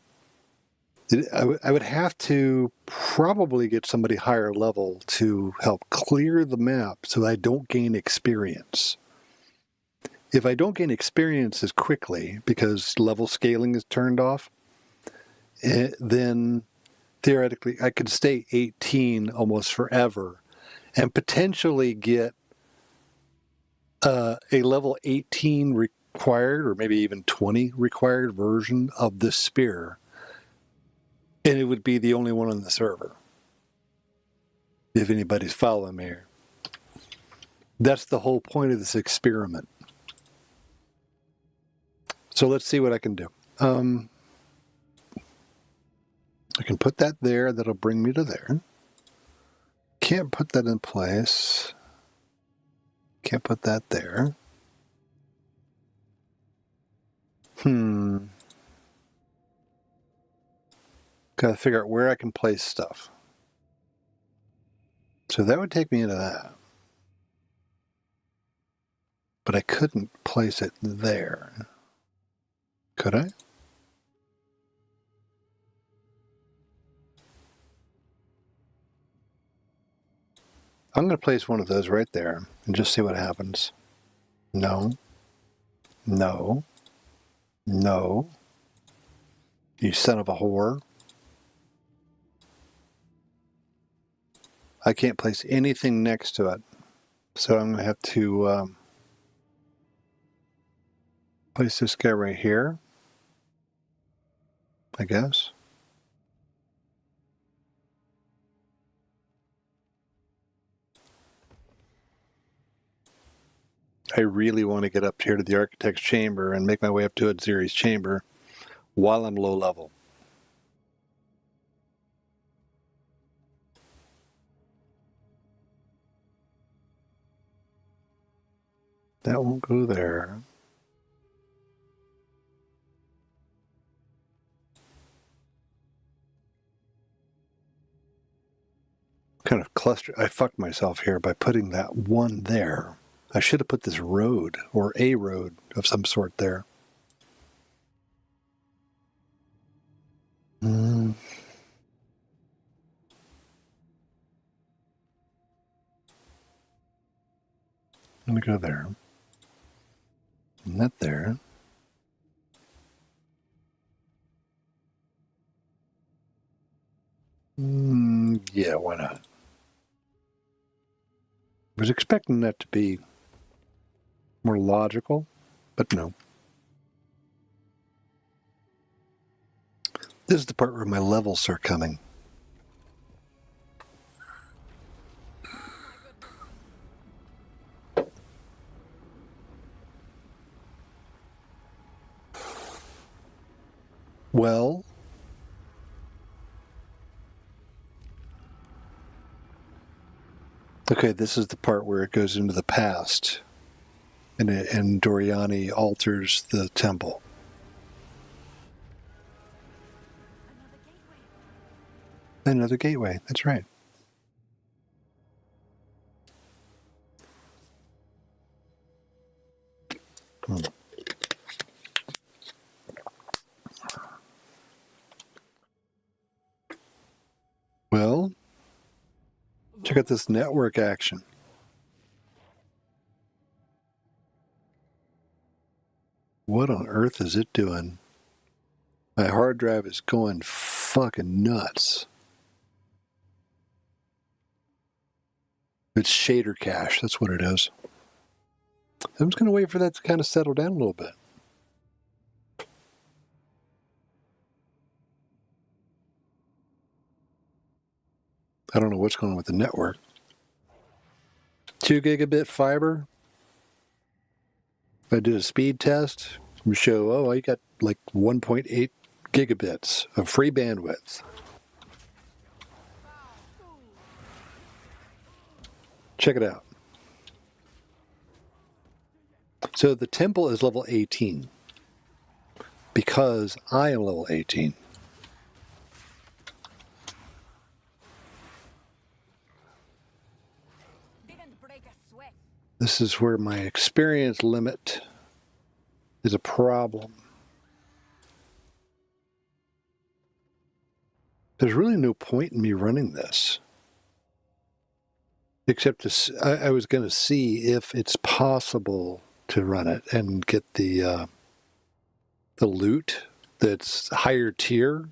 I would have to probably get somebody higher level to help clear the map so I don't gain experience. If I don't gain experience as quickly because level scaling is turned off, then theoretically I could stay 18 almost forever and potentially get a level 18 required, or maybe even 20 required version of this spear. And it would be the only one on the server. If anybody's following me here. That's the whole point of this experiment. So let's see what I can do. I can put that there. That'll bring me to there. Can't put that in place. Can't put that there. Gotta figure out where I can place stuff. So that would take me into that. But I couldn't place it there. Could I? I'm going to place one of those right there and just see what happens. No. No. No. You son of a whore. I can't place anything next to it. So I'm going to have to place this guy right here, I guess. I really want to get up here to the Architect's chamber and make my way up to Atziri's chamber while I'm low level. That won't go there. Kind of cluster. I fucked myself here by putting that one there. I should have put this road or a road of some sort there. Let me go there. And that there. Yeah, why not? I was expecting that to be more logical, but no. This is the part where my levels are coming. Well, okay, this is the part where it goes into the past, and Doriani alters the temple. Another gateway, that's right. Well, check out this network action. What on earth is it doing? My hard drive is going fucking nuts. It's shader cache, that's what it is. I'm just going to wait for that to kind of settle down a little bit. I don't know what's going on with the network. 2 gigabit fiber. If I did a speed test, it would show, oh, I got like 1.8 gigabits of free bandwidth. Check it out. So the temple is level 18 because I am level 18. This is where my experience limit is a problem. There's really no point in me running this. Except I was going to see if it's possible to run it and get the loot that's higher tier,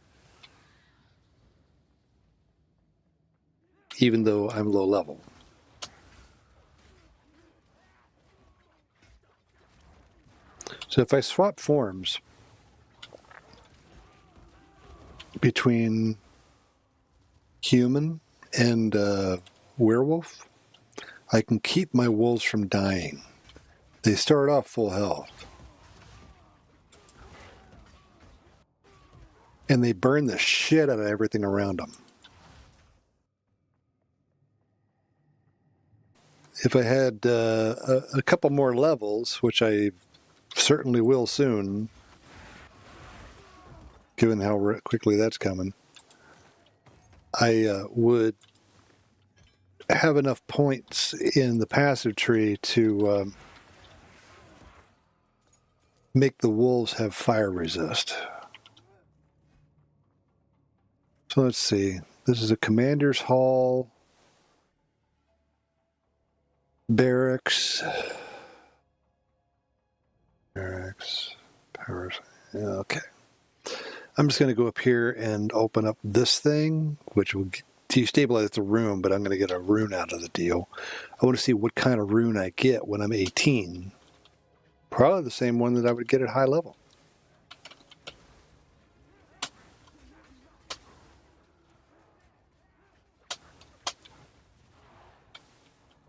even though I'm low level. So if I swap forms between human and werewolf, I can keep my wolves from dying. They start off full health. And they burn the shit out of everything around them. If I had a couple more levels, which I certainly will soon, given how quickly that's coming, I would have enough points in the passive tree to make the wolves have fire resist. So let's see. This is a commander's hall, barracks, powers. Yeah, okay. I'm just going to go up here and open up this thing, which will destabilize the room, but I'm going to get a rune out of the deal. I want to see what kind of rune I get when I'm 18. Probably the same one that I would get at high level.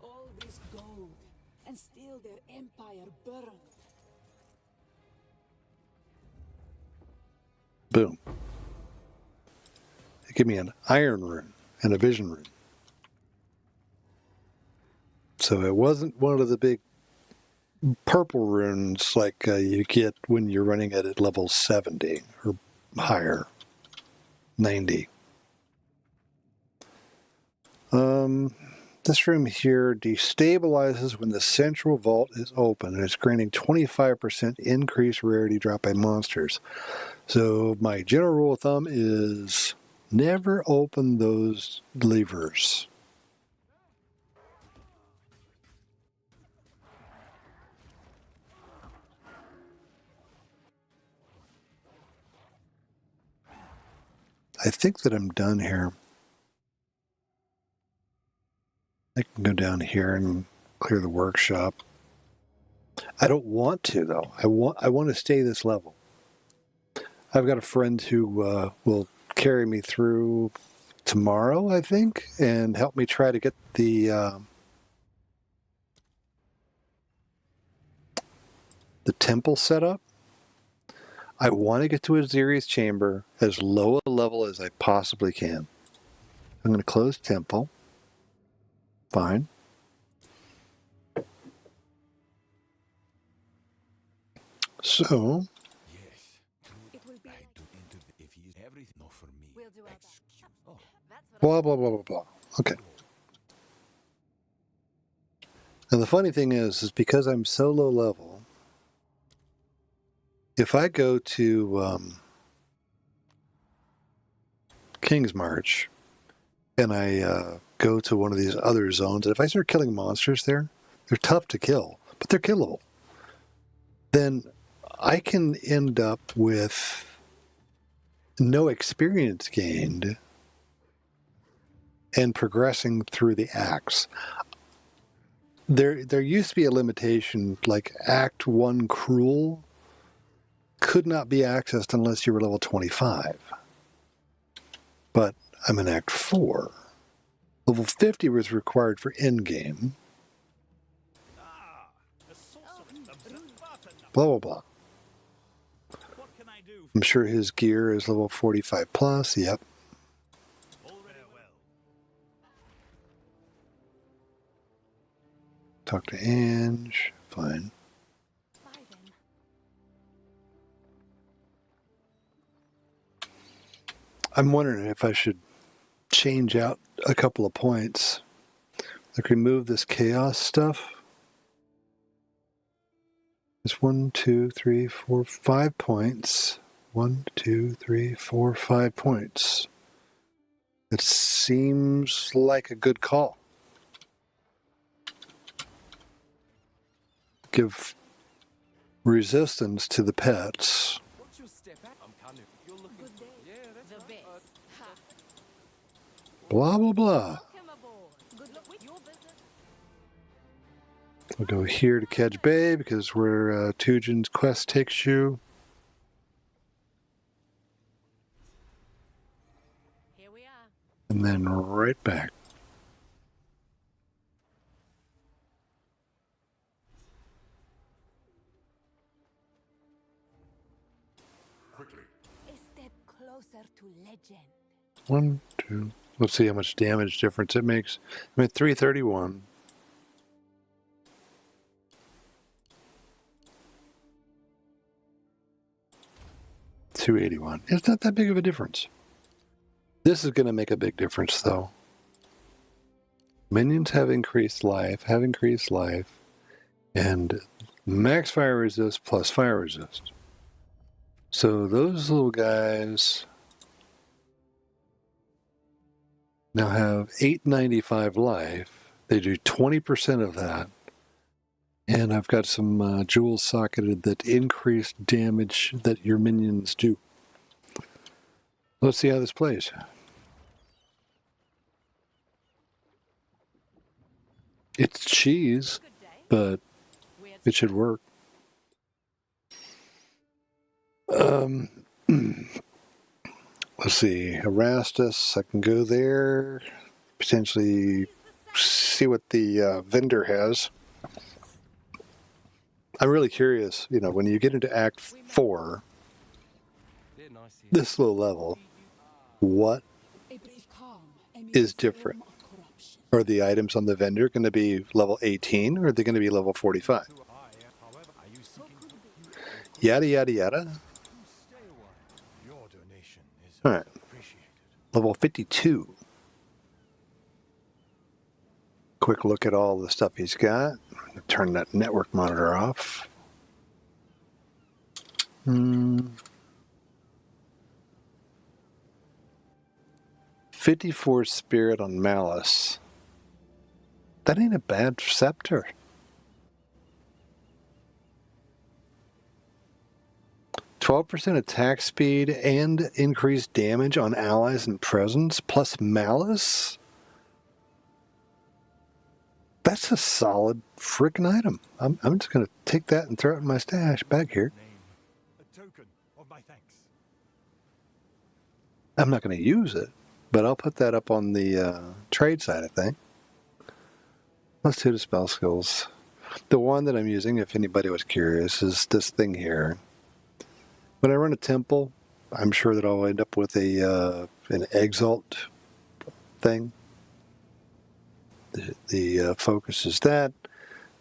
All this gold, and still their empire burned. Boom. It gave me an iron rune and a vision rune. So it wasn't one of the big purple runes like you get when you're running it at level 70 or higher, 90. This room here destabilizes when the central vault is open, and it's granting 25% increased rarity drop by monsters. So my general rule of thumb is never open those levers. I think that I'm done here. I can go down here and clear the workshop. I don't want to, though. I want to stay this level. I've got a friend who will carry me through tomorrow, I think, and help me try to get the temple set up. I want to get to Atziri's chamber as low a level as I possibly can. I'm going to close temple. Fine. So, It will be like If he's everything, not for me. we'll do our best. Oh, That's what blah, blah, blah, blah, blah. Okay. And the funny thing is because I'm so low level, if I go to King's March and I go to one of these other zones, and if I start killing monsters there, they're tough to kill, but they're killable. Then I can end up with no experience gained and progressing through the acts. There used to be a limitation, like Act 1 Cruel could not be accessed unless you were level 25. But I'm in Act 4. Level 50 was required for endgame. Blah, blah, blah. What can I do? I'm sure his gear is level 45 plus. Yep. Already well. Talk to Ange. Fine. by then. I'm wondering if I should change out a couple of points. Like remove this chaos stuff. It's 1, 2, 3, 4, 5 points. 1, 2, 3, 4, 5 points. It seems like a good call. Give resistance to the pets. Once you step back, I'm kind of. You're looking. Good day. Yeah, that's The right. best. Ha. Blah, blah, blah. Welcome aboard. Good luck with your business. We'll go here to Kedge Bay because where Tujin's quest takes you. Here we are. And then right back. Quickly. A step closer to legend. 1, 2. Let's see how much damage difference it makes. I'm at 331. $281. It's not that big of a difference. This is going to make a big difference, though. Minions have increased life, and max fire resist plus fire resist. So those little guys now have 895 life. They do 20% of that. And I've got some jewels socketed that increase damage that your minions do. Let's see how this plays. It's cheese, but it should work. Let's see. Erastus, I can go there. Potentially see what the vendor has. I'm really curious, you know, when you get into Act 4, this low level, what A brief calm is different? Are the items on the vendor going to be level 18, or are they going to be level 45? Yada, yada, yada. All right. Level 52. Quick look at all the stuff he's got. Turn that network monitor off. 54 spirit on Malice. That ain't a bad scepter. 12% attack speed and increased damage on allies and presence plus Malice? That's a solid frickin' item. I'm just going to take that and throw it in my stash back here. A token of my thanks. I'm not going to use it, but I'll put that up on the trade side, I think. Let's do the spell skills. The one that I'm using, if anybody was curious, is this thing here. When I run a temple, I'm sure that I'll end up with an exalt thing. The focus is that.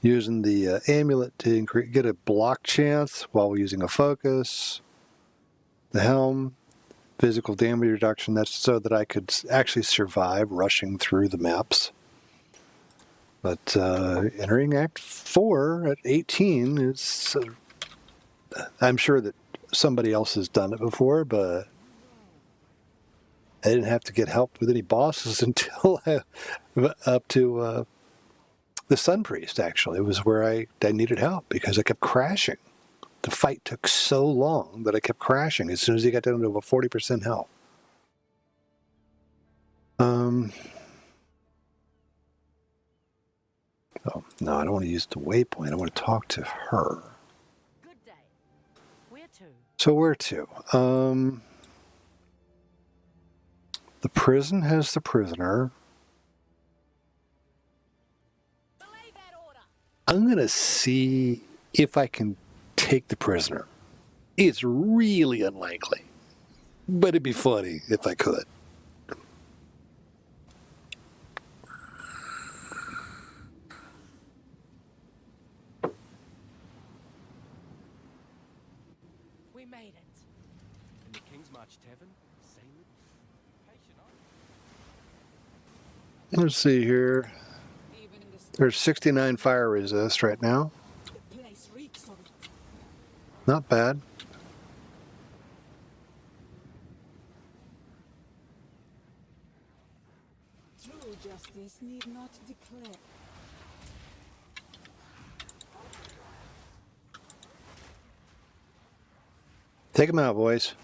Using the amulet to get a block chance while using a focus. The helm, physical damage reduction, that's so that I could actually survive rushing through the maps. But entering Act 4 at 18 is... I'm sure that somebody else has done it before, but I didn't have to get help with any bosses until up to the Sun Priest, actually. It was where I needed help because I kept crashing. The fight took so long that I kept crashing as soon as he got down to about 40% health. Oh, no, I don't want to use the waypoint. I want to talk to her. Good day. Where to? So where to? The prison has the prisoner. Belay that order. I'm going to see if I can take the prisoner. It's really unlikely, but it'd be funny if I could. We made it. In the King's March Tavern, sailing. Patient, Let's see here. Even in the There's 69 fire resist right now. place reeks of it. Not bad. True justice need not declare. Take him out, boys.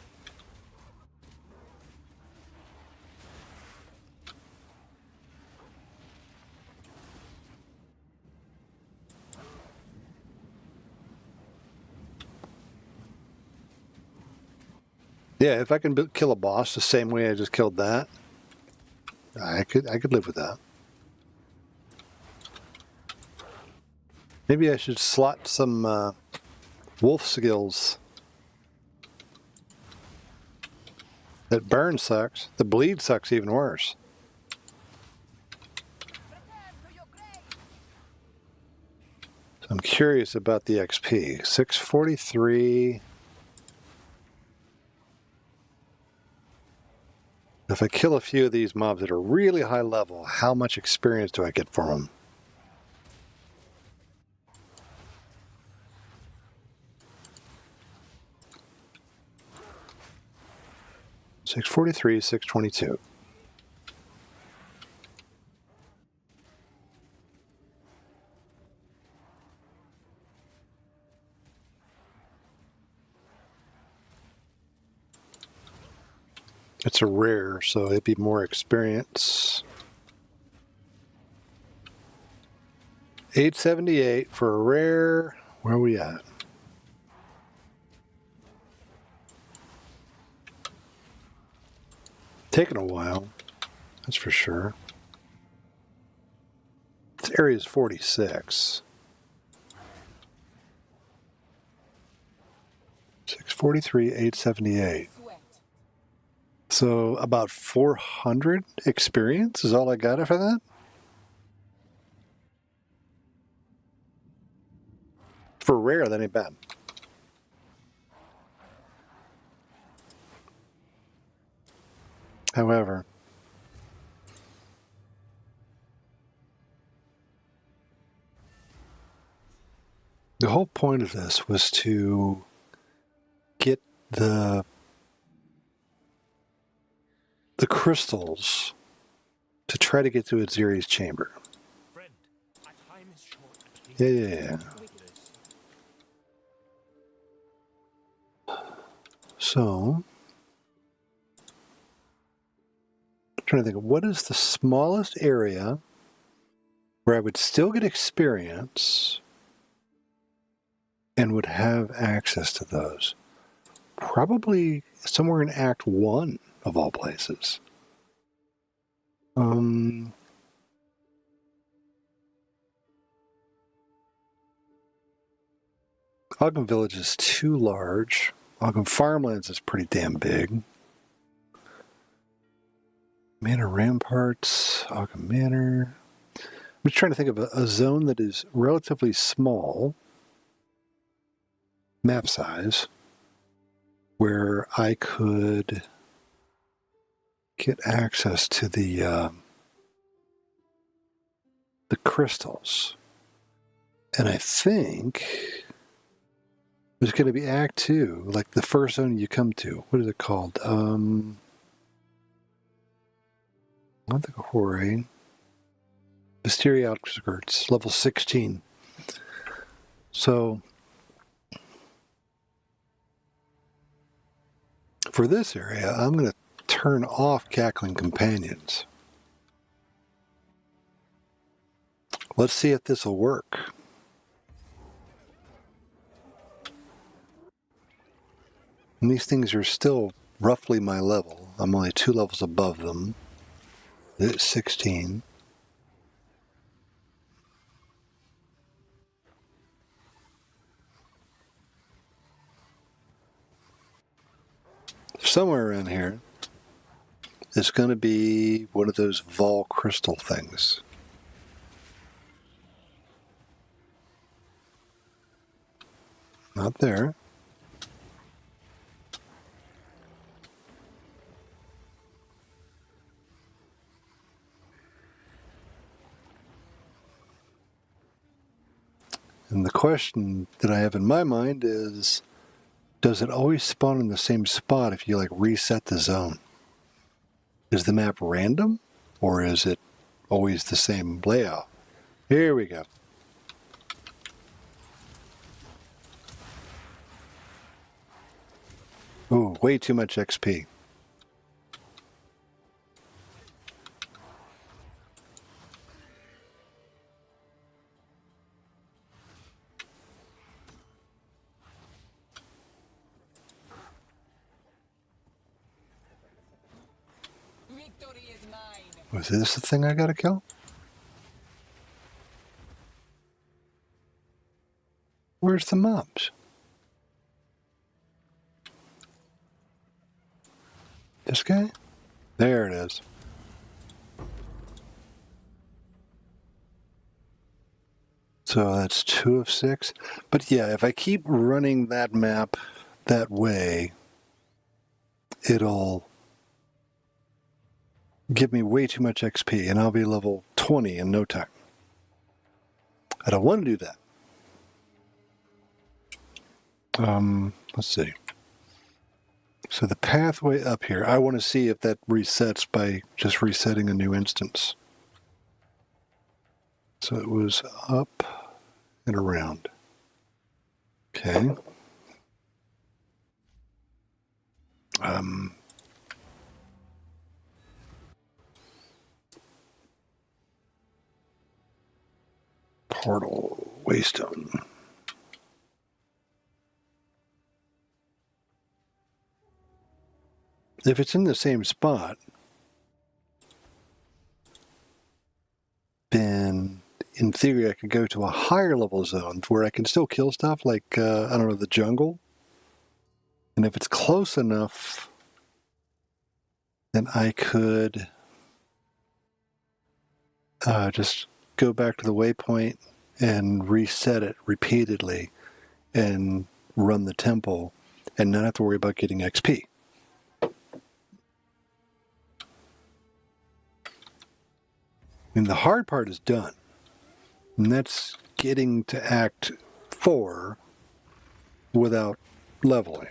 Yeah, if I can kill a boss the same way I just killed that, I could live with that. Maybe I should slot some wolf skills. That burn sucks. The bleed sucks even worse. So I'm curious about the XP. 643. If I kill a few of these mobs that are really high level, how much experience do I get for them? $643, $622. It's a rare, so it'd be more experience. $878 for a rare. Where are we at? Taking a while, that's for sure. This area is 46. 643, 878. So about 400 experience is all I got for that? For rare, that ain't bad. However, the whole point of this was to get the crystals to try to get to Atziri's chamber. Friend, our time is short. Yeah. So, I'm trying to think of what is the smallest area where I would still get experience and would have access to those. Probably somewhere in Act 1 of all places. Ogden Village is too large. Ogden Farmlands is pretty damn big. Manor Ramparts, Ogden Manor. I'm just trying to think of a zone that is relatively small, map size, where I could get access to the crystals. And I think there's going to be Act 2, like the first zone you come to. What is it called? Not the quarry. Mystery Outskirts, level 16. So, for this area, I'm going to turn off Cackling Companions. Let's see if this will work. And these things are still roughly my level. I'm only 2 levels above them. It's 16. Somewhere around here, it's going to be one of those Vaal crystal things. Not there. And the question that I have in my mind is, does it always spawn in the same spot if you reset the zone? Is the map random, or is it always the same layout? Here we go. Ooh, way too much XP. Victory is mine. Was this the thing I gotta kill? Where's the mobs? This guy? There it is. So that's 2 of 6. But yeah, if I keep running that map that way, it'll give me way too much XP, and I'll be level 20 in no time. I don't want to do that. Let's see. So the pathway up here, I want to see if that resets by just resetting a new instance. So it was up and around. Okay. Portal Waystone. If it's in the same spot, then in theory I could go to a higher level zone where I can still kill stuff like, I don't know, the jungle. And if it's close enough, then I could just go back to the waypoint and reset it repeatedly and run the temple and not have to worry about getting XP. I mean, the hard part is done. And that's getting to Act 4 without leveling.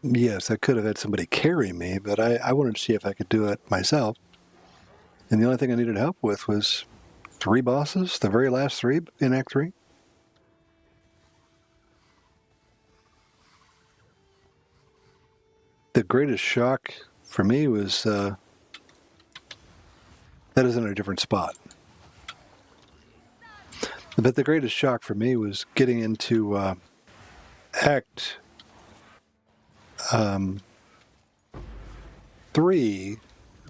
Yes, I could have had somebody carry me, but I wanted to see if I could do it myself. And the only thing I needed help with was 3 bosses, the very last 3 in Act 3. The greatest shock for me was that is in a different spot. But the greatest shock for me was getting into Act 3,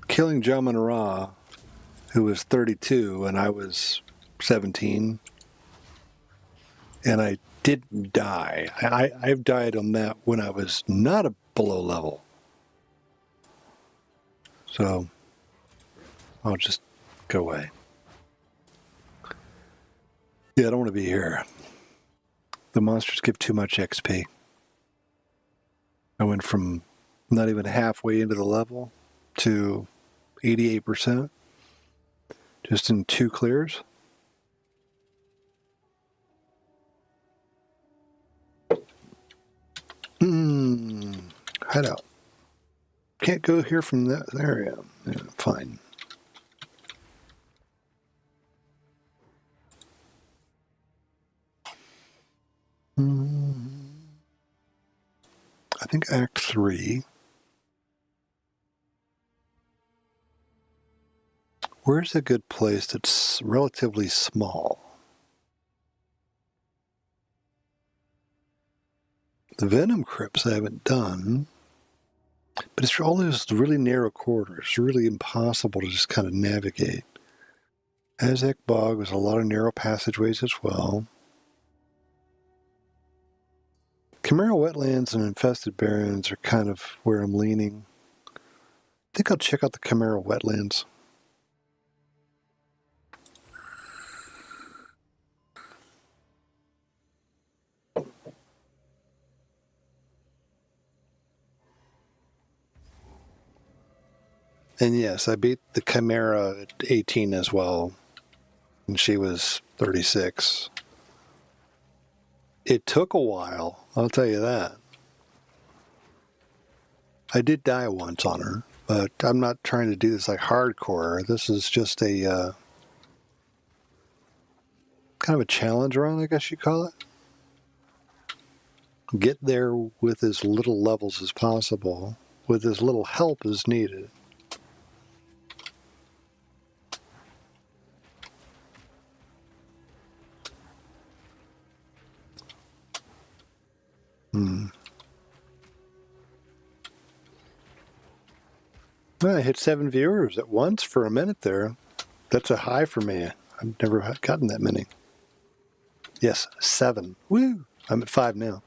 killing Jamun Ra, who was 32, and I was 17. And I didn't die. I've died on that when I was not a below level. So I'll just go away. Yeah, I don't want to be here. The monsters give too much XP. I went from not even halfway into the level to 88% just in 2 clears. Hideout. Can't go here from that area. Yeah, fine. I think Act 3. Where's a good place that's relatively small? The Venom Crypts I haven't done, but it's all those really narrow corridors. It's really impossible to just kind of navigate. Azek Bog was a lot of narrow passageways as well. Chimera Wetlands and Infested Barrens are kind of where I'm leaning. I think I'll check out the Chimera Wetlands. And yes, I beat the Chimera at 18 as well, and she was 36. It took a while, I'll tell you that. I did die once on her, but I'm not trying to do this like hardcore. This is just a kind of a challenge run, I guess you call it. Get there with as little levels as possible, with as little help as needed. Well, I hit 7 viewers at once for a minute there. That's a high for me. I've never gotten that many. Yes, 7. Woo! I'm at 5 now.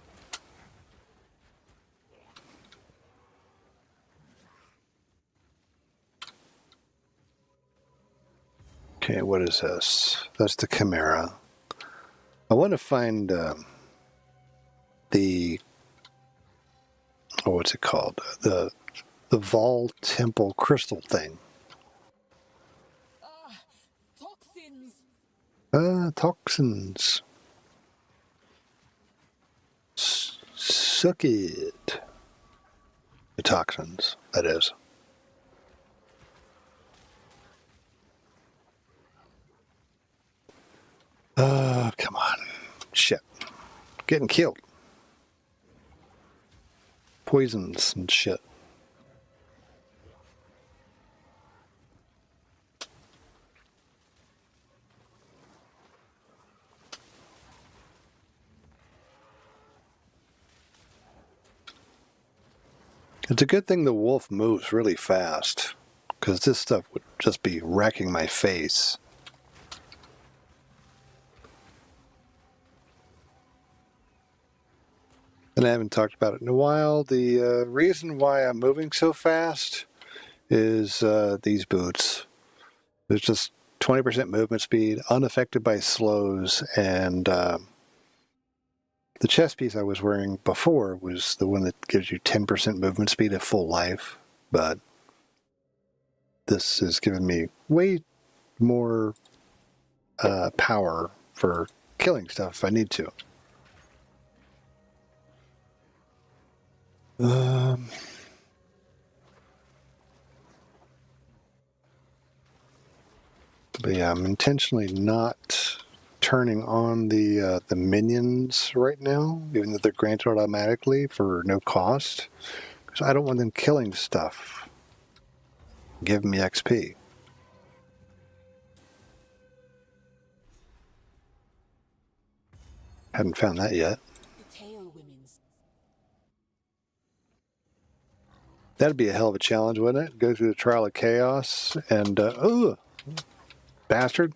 Okay, what is this? That's the Chimera. I want to find the, oh, what's it called? The Vaal Temple crystal thing. Toxins. Toxins. Suck it. The toxins, that is. Come on. Shit. Getting killed. Poisons and shit. It's a good thing the wolf moves really fast, because this stuff would just be wrecking my face. And I haven't talked about it in a while. The reason why I'm moving so fast is these boots. There's just 20% movement speed, unaffected by slows, and the chest piece I was wearing before was the one that gives you 10% movement speed at full life, but this has given me way more power for killing stuff if I need to. But yeah, I'm intentionally not turning on the minions right now, even though they're granted automatically for no cost, because I don't want them killing stuff, giving me XP. Hadn't found that yet. The tail women's. That'd be a hell of a challenge, wouldn't it? Go through the trial of chaos and bastard.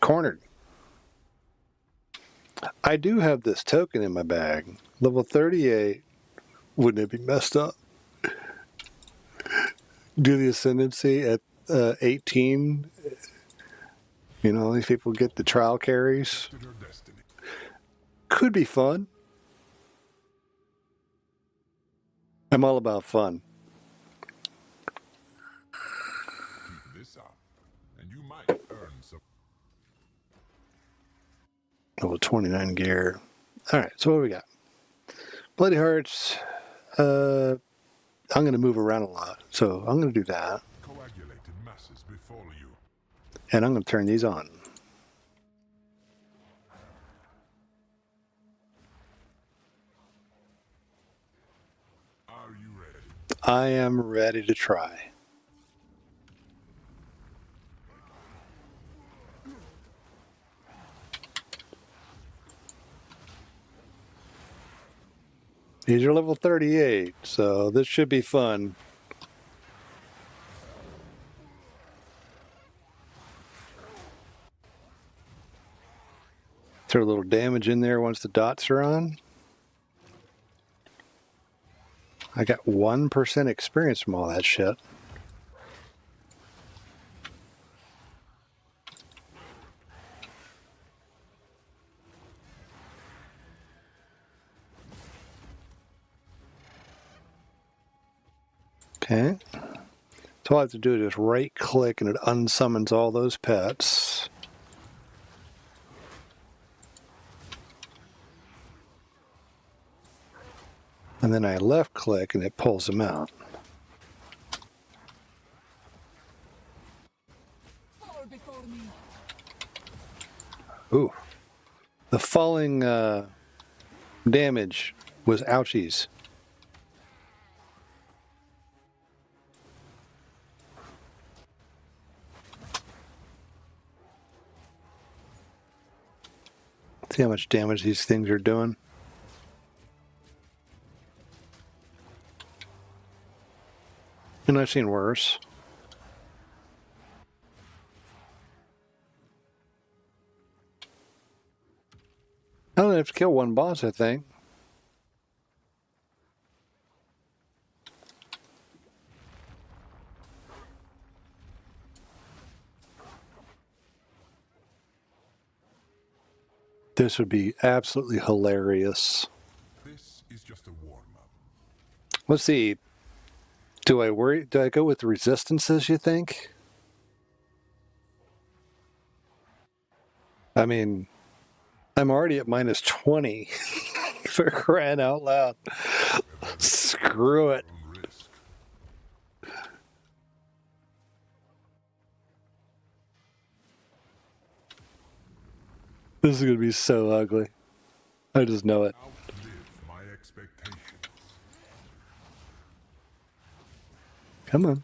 Cornered. I do have this token in my bag. Level 38. Wouldn't it be messed up? Do the ascendancy at 18. You know, these people get the trial carries. Could be fun. I'm all about fun. Keep this up, and you might earn some. Level 29 gear. All right, so what do we got? Bloody Hearts. I'm going to move around a lot, so I'm going to do that. Coagulated masses befall you. And I'm going to turn these on. Are you ready? I am ready to try. These are level 38, so this should be fun. Throw a little damage in there once the dots are on. I got 1% experience from all that shit. Okay. So all I have to do is just right click and it unsummons all those pets. And then I left click and it pulls them out. Fall before me. Ooh. The falling damage was ouchies. See how much damage these things are doing? And I've seen worse. I only have to kill one boss, I think. This would be absolutely hilarious. This is just a warm-up. Let's see. Do I go with resistances, you think? I mean, I'm already at minus 20 for crying out loud. Screw it. Own risk. This is going to be so ugly. I just know it. Outlive my expectations. Come on.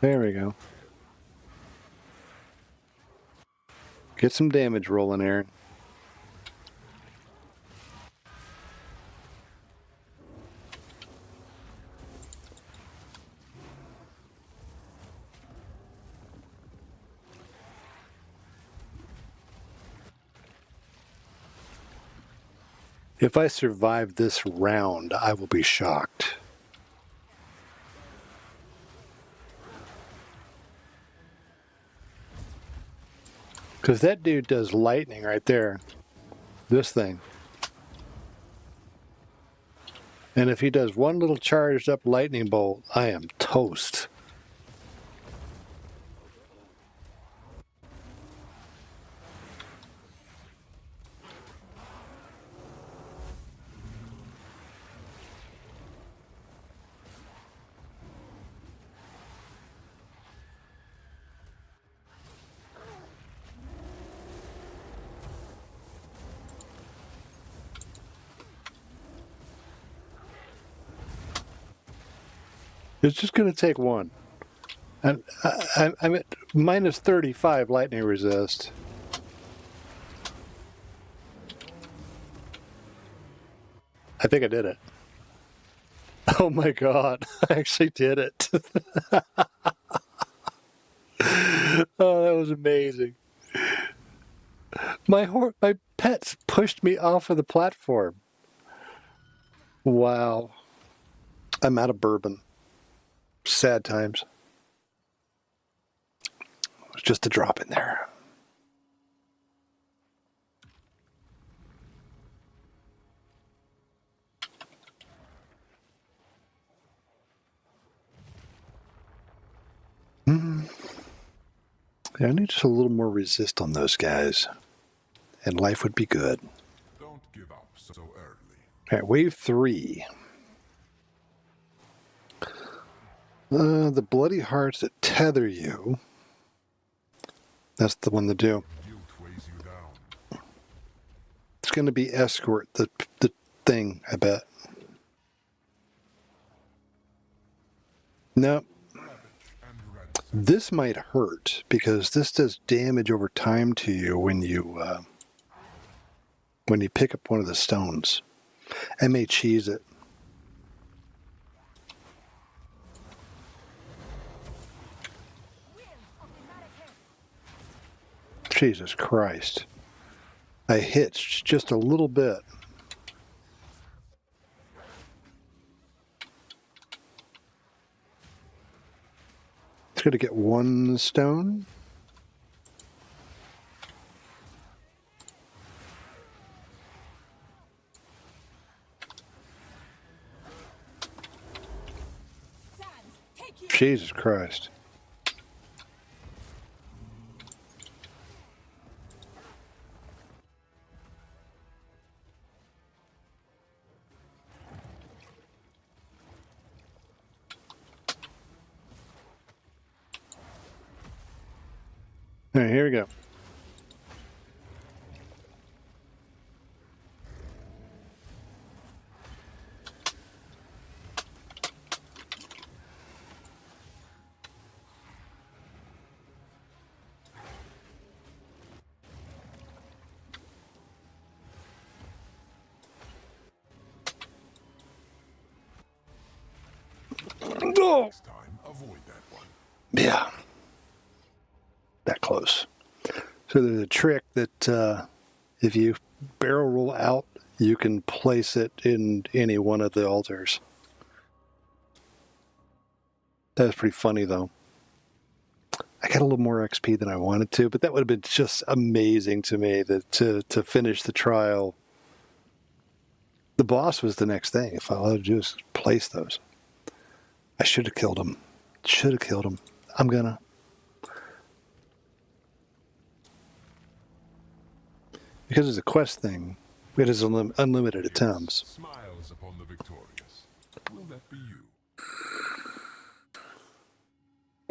There we go. Get some damage rolling, Aaron. If I survive this round, I will be shocked. Because that dude does lightning right there. This thing. And if he does one little charged up lightning bolt, I am toast. It's just going to take one. And I'm at minus 35 lightning resist. I think I did it. Oh my god, I actually did it. Oh, that was amazing. My pets pushed me off of the platform. Wow. I'm out of bourbon. Sad times. It was just a drop in there. Yeah, I need just a little more resist on those guys, and life would be good. Don't give up so early. All right, wave 3. The bloody hearts that tether you. That's the one to do. Guilt weighs you down. It's going to be escort, the thing, I bet. No. And red. This might hurt because this does damage over time to you when you pick up one of the stones. I may cheese it. Jesus Christ. I hitched just a little bit. It's going to get one stone. Jesus Christ. All right, here we go. Next time, avoid that one. Yeah. That close. So there's a trick that if you barrel roll out, you can place it in any one of the altars. That's pretty funny, though. I got a little more XP than I wanted to, but that would have been just amazing to me to finish the trial. The boss was the next thing. If all I had to do is place those. I should have killed him. Should have killed him. I'm gonna. Because it's a quest thing, it is unlimited attempts. Smiles upon the victorious. Will that be you?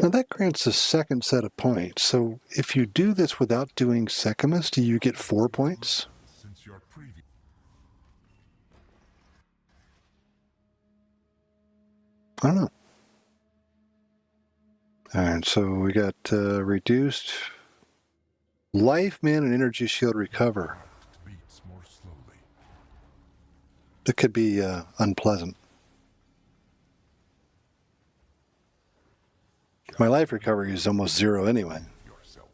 Now that grants a second set of points. So if you do this without doing Secamus, do you get 4 points? Since your previous I don't know. Alright, so we got reduced life, man, and energy shield recover. beats more slowly. That could be unpleasant. My life recovery is almost 0 anyway. Yourself.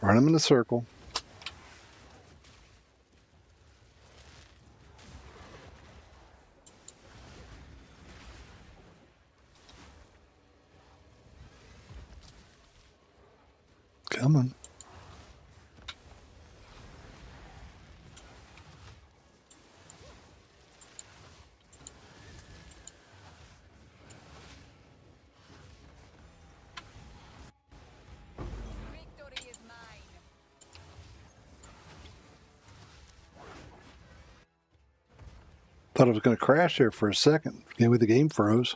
Run them in a circle. Come on. Victory is mine. Thought I was going to crash there for a second. Maybe the game froze.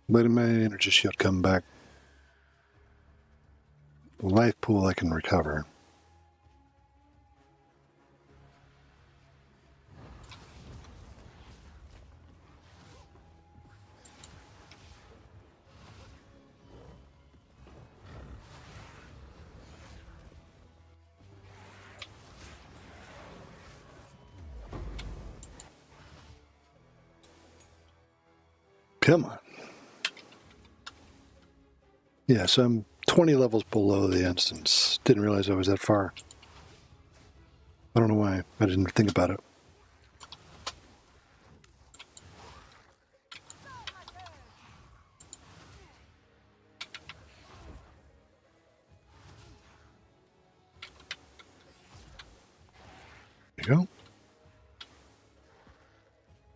But my energy shield come back. The life pool I can recover. Come on. Yeah, so I'm 20 levels below the instance. Didn't realize I was that far. I don't know why. I didn't think about it. There you go.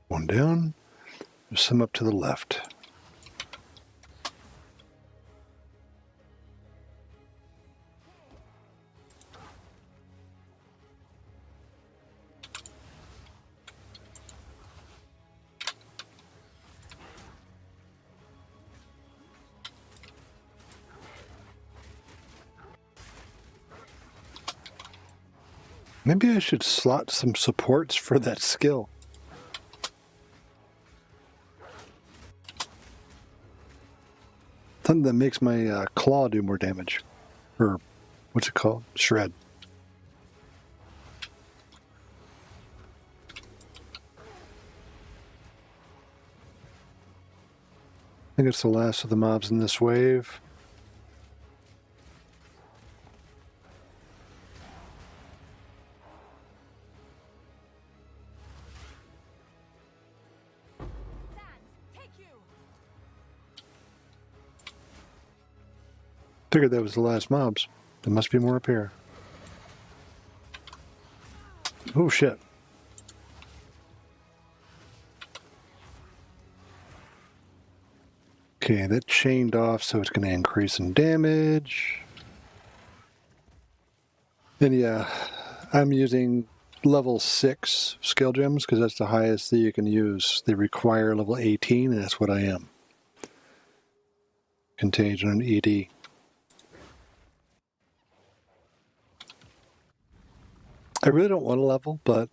One down. There's some up to the left. Maybe I should slot some supports for that skill. Something that makes my claw do more damage. Or, what's it called? Shred. I think it's the last of the mobs in this wave. Figured that was the last mobs. There must be more up here. Oh shit. Okay, that chained off, so it's going to increase in damage. And yeah, I'm using level 6 skill gems because that's the highest that you can use. They require level 18, and that's what I am. Contagion and ED. I really don't want a level, but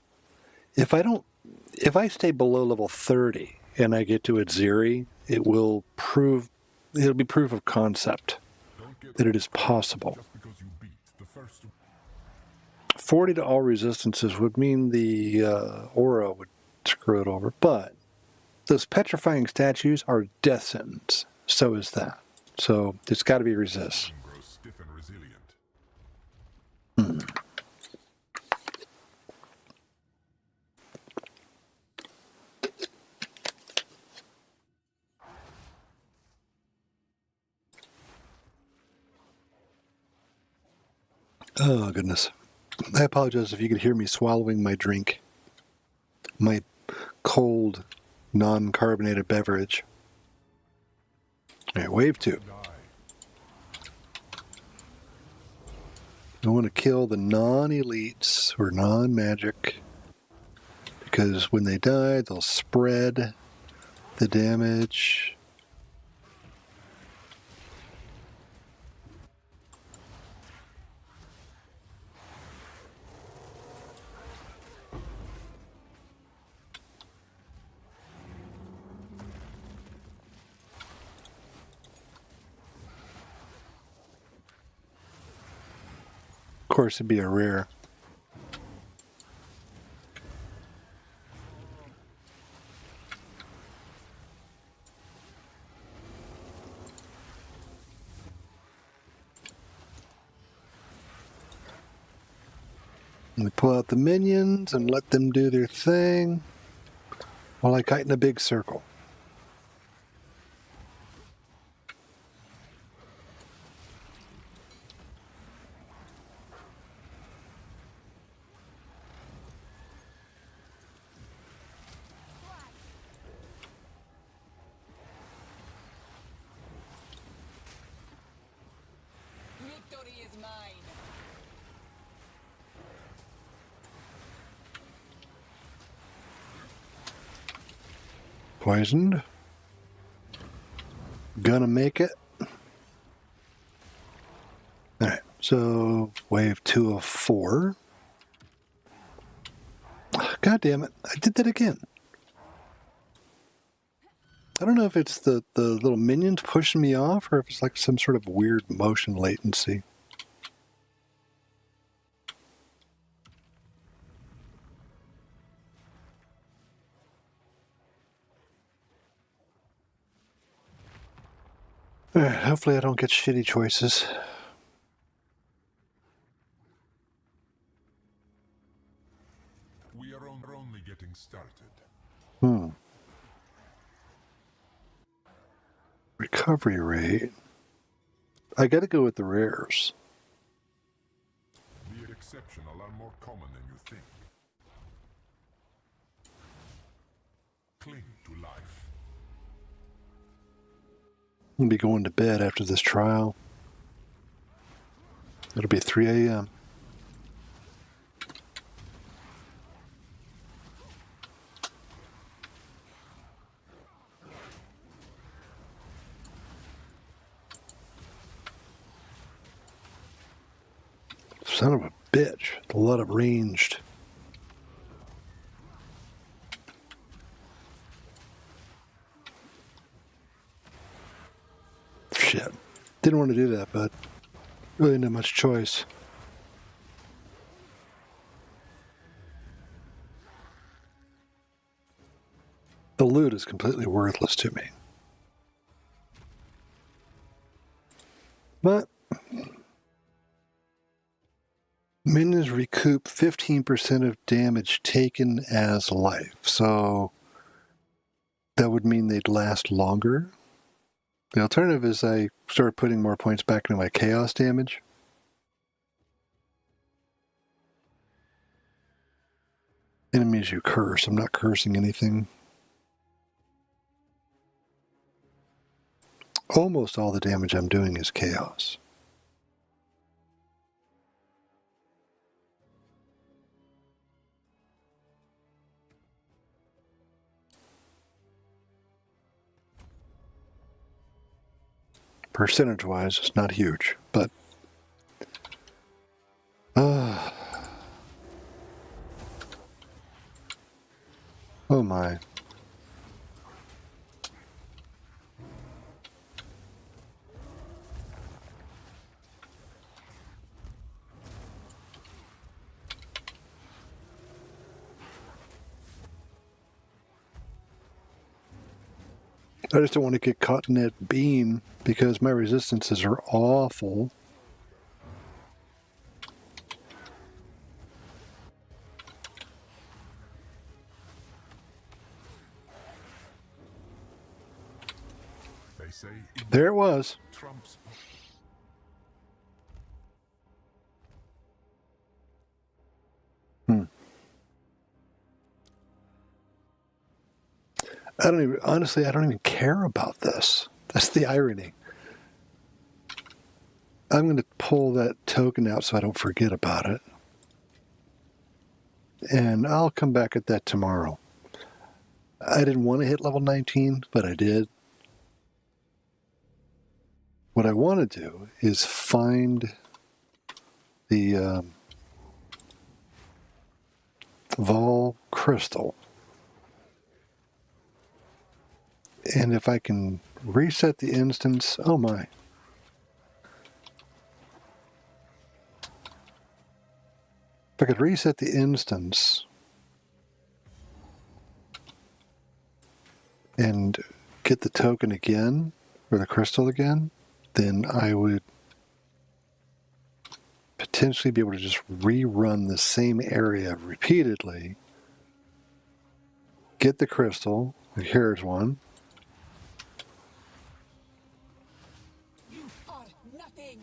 if I stay below level 30 and I get to Atziri, it'll be proof of concept that it is possible. Just because you beat the first 40 to all resistances would mean the aura would screw it over. But those petrifying statues are death sentence. So is that. So it's got to be resist. Grow stiff and resilient. Oh, goodness. I apologize if you could hear me swallowing my drink. My cold, non-carbonated beverage. All right, wave 2. I want to kill the non-elites or non-magic because when they die, they'll spread the damage. Of course, it'd be a rare. And we pull out the minions and let them do their thing while I kite in a big circle. Victory is mine. Poisoned. Gonna make it. Alright, so wave 2 of 4. God damn it, I did that again. I don't know if it's the little minions pushing me off or if it's like some sort of weird motion latency. Alright, hopefully I don't get shitty choices. We are only getting started. Recovery rate. I gotta go with the rares. The exceptional are more common than you think. Cling to life. I'll be going to bed after this trial. It'll be 3 a.m. Son of a bitch. A lot of ranged. Shit. Didn't want to do that, but really not much choice. The loot is completely worthless to me. But minions recoup 15% of damage taken as life, so that would mean they'd last longer. The alternative is I start putting more points back into my chaos damage. Enemies you curse. I'm not cursing anything. Almost all the damage I'm doing is chaos. Percentage-wise, it's not huge, but oh my. I just don't want to get caught in that beam because my resistances are awful. They say There it was. Trump's. I don't even care about this. That's the irony. I'm going to pull that token out so I don't forget about it. And I'll come back at that tomorrow. I didn't want to hit level 19, but I did. What I want to do is find the Vaal crystal. And if I can reset the instance, oh my. If I could reset the instance and get the token again, or the crystal again, then I would potentially be able to just rerun the same area repeatedly, get the crystal, here's one, You are nothing.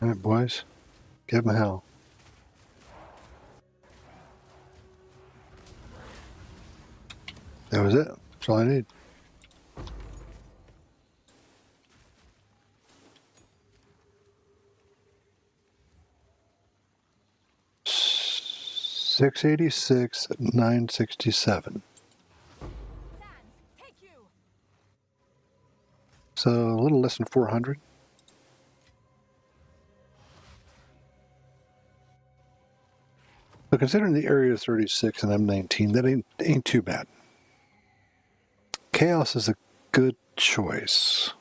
all right, boys, give them hell. That was it. That's all I need. $686 at 967. Take you. So a little less than 400. But considering the area is 36 and I'm 19, that ain't too bad. Chaos is a good choice.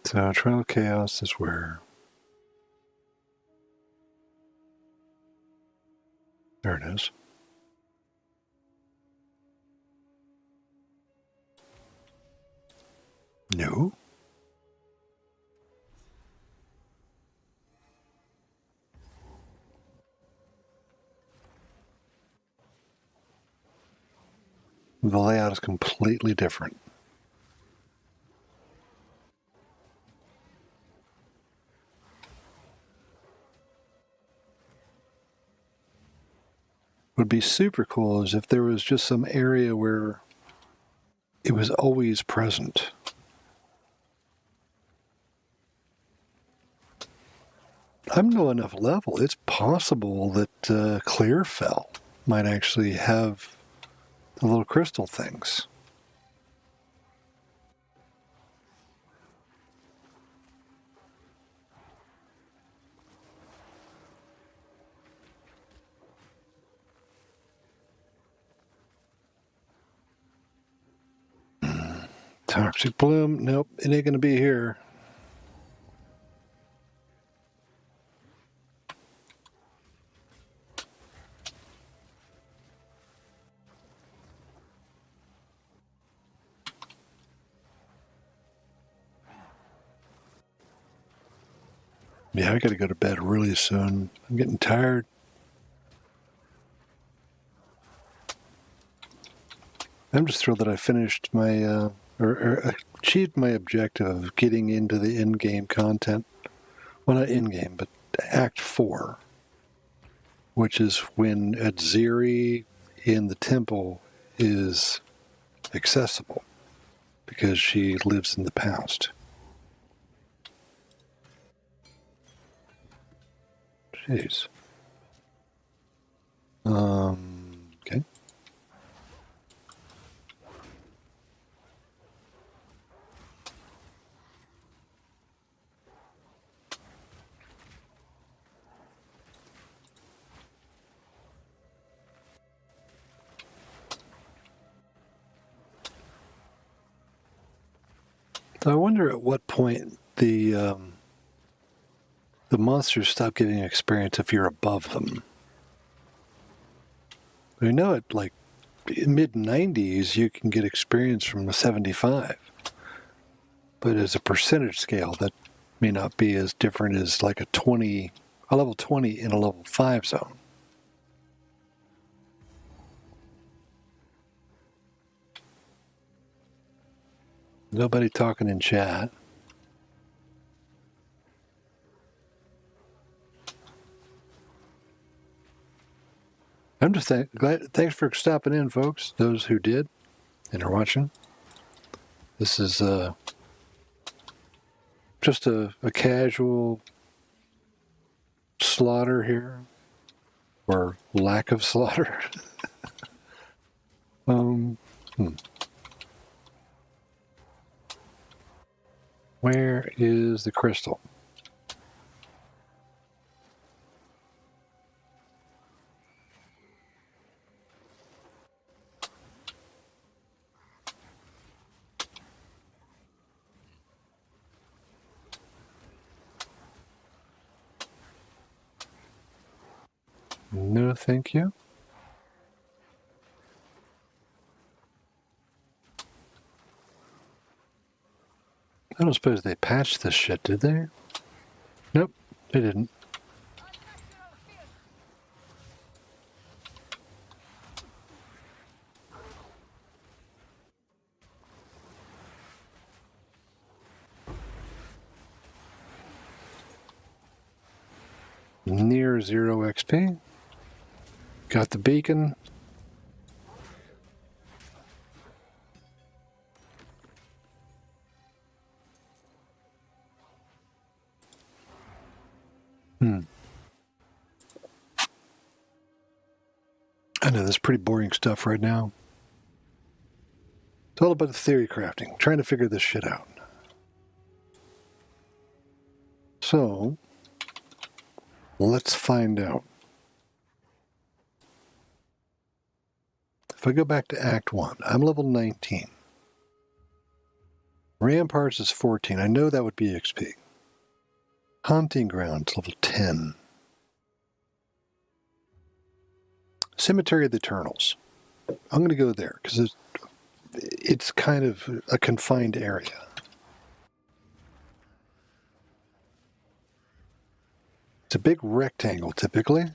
So Trail of Chaos is where? There it is. No. The layout is completely different. Would be super cool is if there was just some area where it was always present. I'm low enough level. It's possible that Clearfell might actually have the little crystal things. Toxic Bloom. Nope, it ain't going to be here. Yeah, I got to go to bed really soon. I'm getting tired. I'm just thrilled that I finished my, or achieved my objective of getting into the in-game content. Well, not in-game, but Act 4, which is when Atziri in the temple is accessible because she lives in the past. Jeez. Okay. So I wonder at what point the monsters stop giving experience if you're above them. We know at like mid 90s you can get experience from a 75, but as a percentage scale that may not be as different as like a level 20 in a level 5 zone. Nobody talking in chat. I'm just glad. Thanks for stopping in, folks. Those who did and are watching. This is just a casual slaughter here, or lack of slaughter. Where is the crystal? No, thank you. I don't suppose they patched this shit, did they? Nope, they didn't. Near 0 XP. Got the beacon. I know this is pretty boring stuff right now. It's all about the theory crafting, trying to figure this shit out. So, let's find out. If I go back to Act 1, I'm level 19. Ramparts is 14. I know that would be XP. Hunting Grounds, level 10. Cemetery of the Eternals. I'm going to go there because it's kind of a confined area. It's a big rectangle, typically.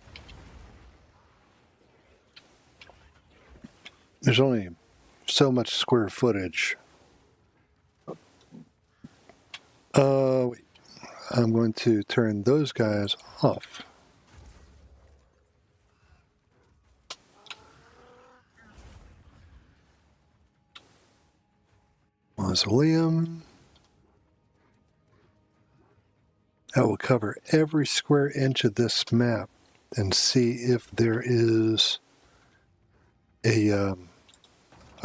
There's only so much square footage. Wait. I'm going to turn those guys off. Mausoleum. I will cover every square inch of this map and see if there is a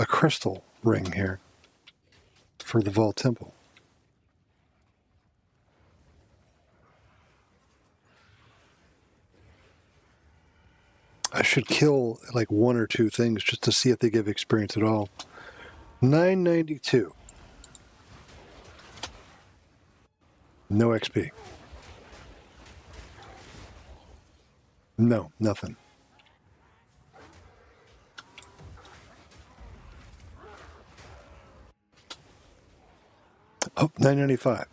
crystal ring here for the Vaal Temple. I should kill like 1 or 2 things just to see if they give experience at all. 992. No XP. No, nothing. Oh, 995.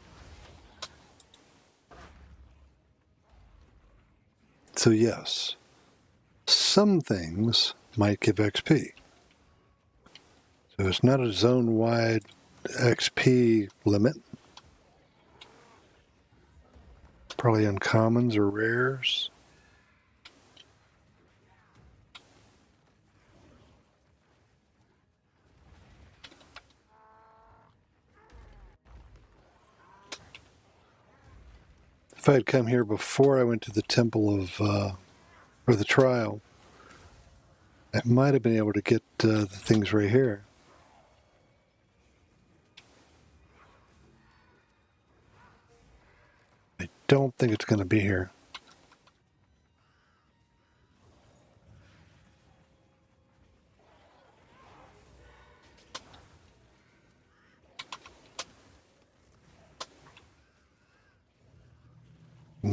So yes, some things might give XP. So it's not a zone-wide XP limit. Probably uncommons or rares. If I had come here before I went to the temple of, or the trial, I might have been able to get the things right here. I don't think it's going to be here.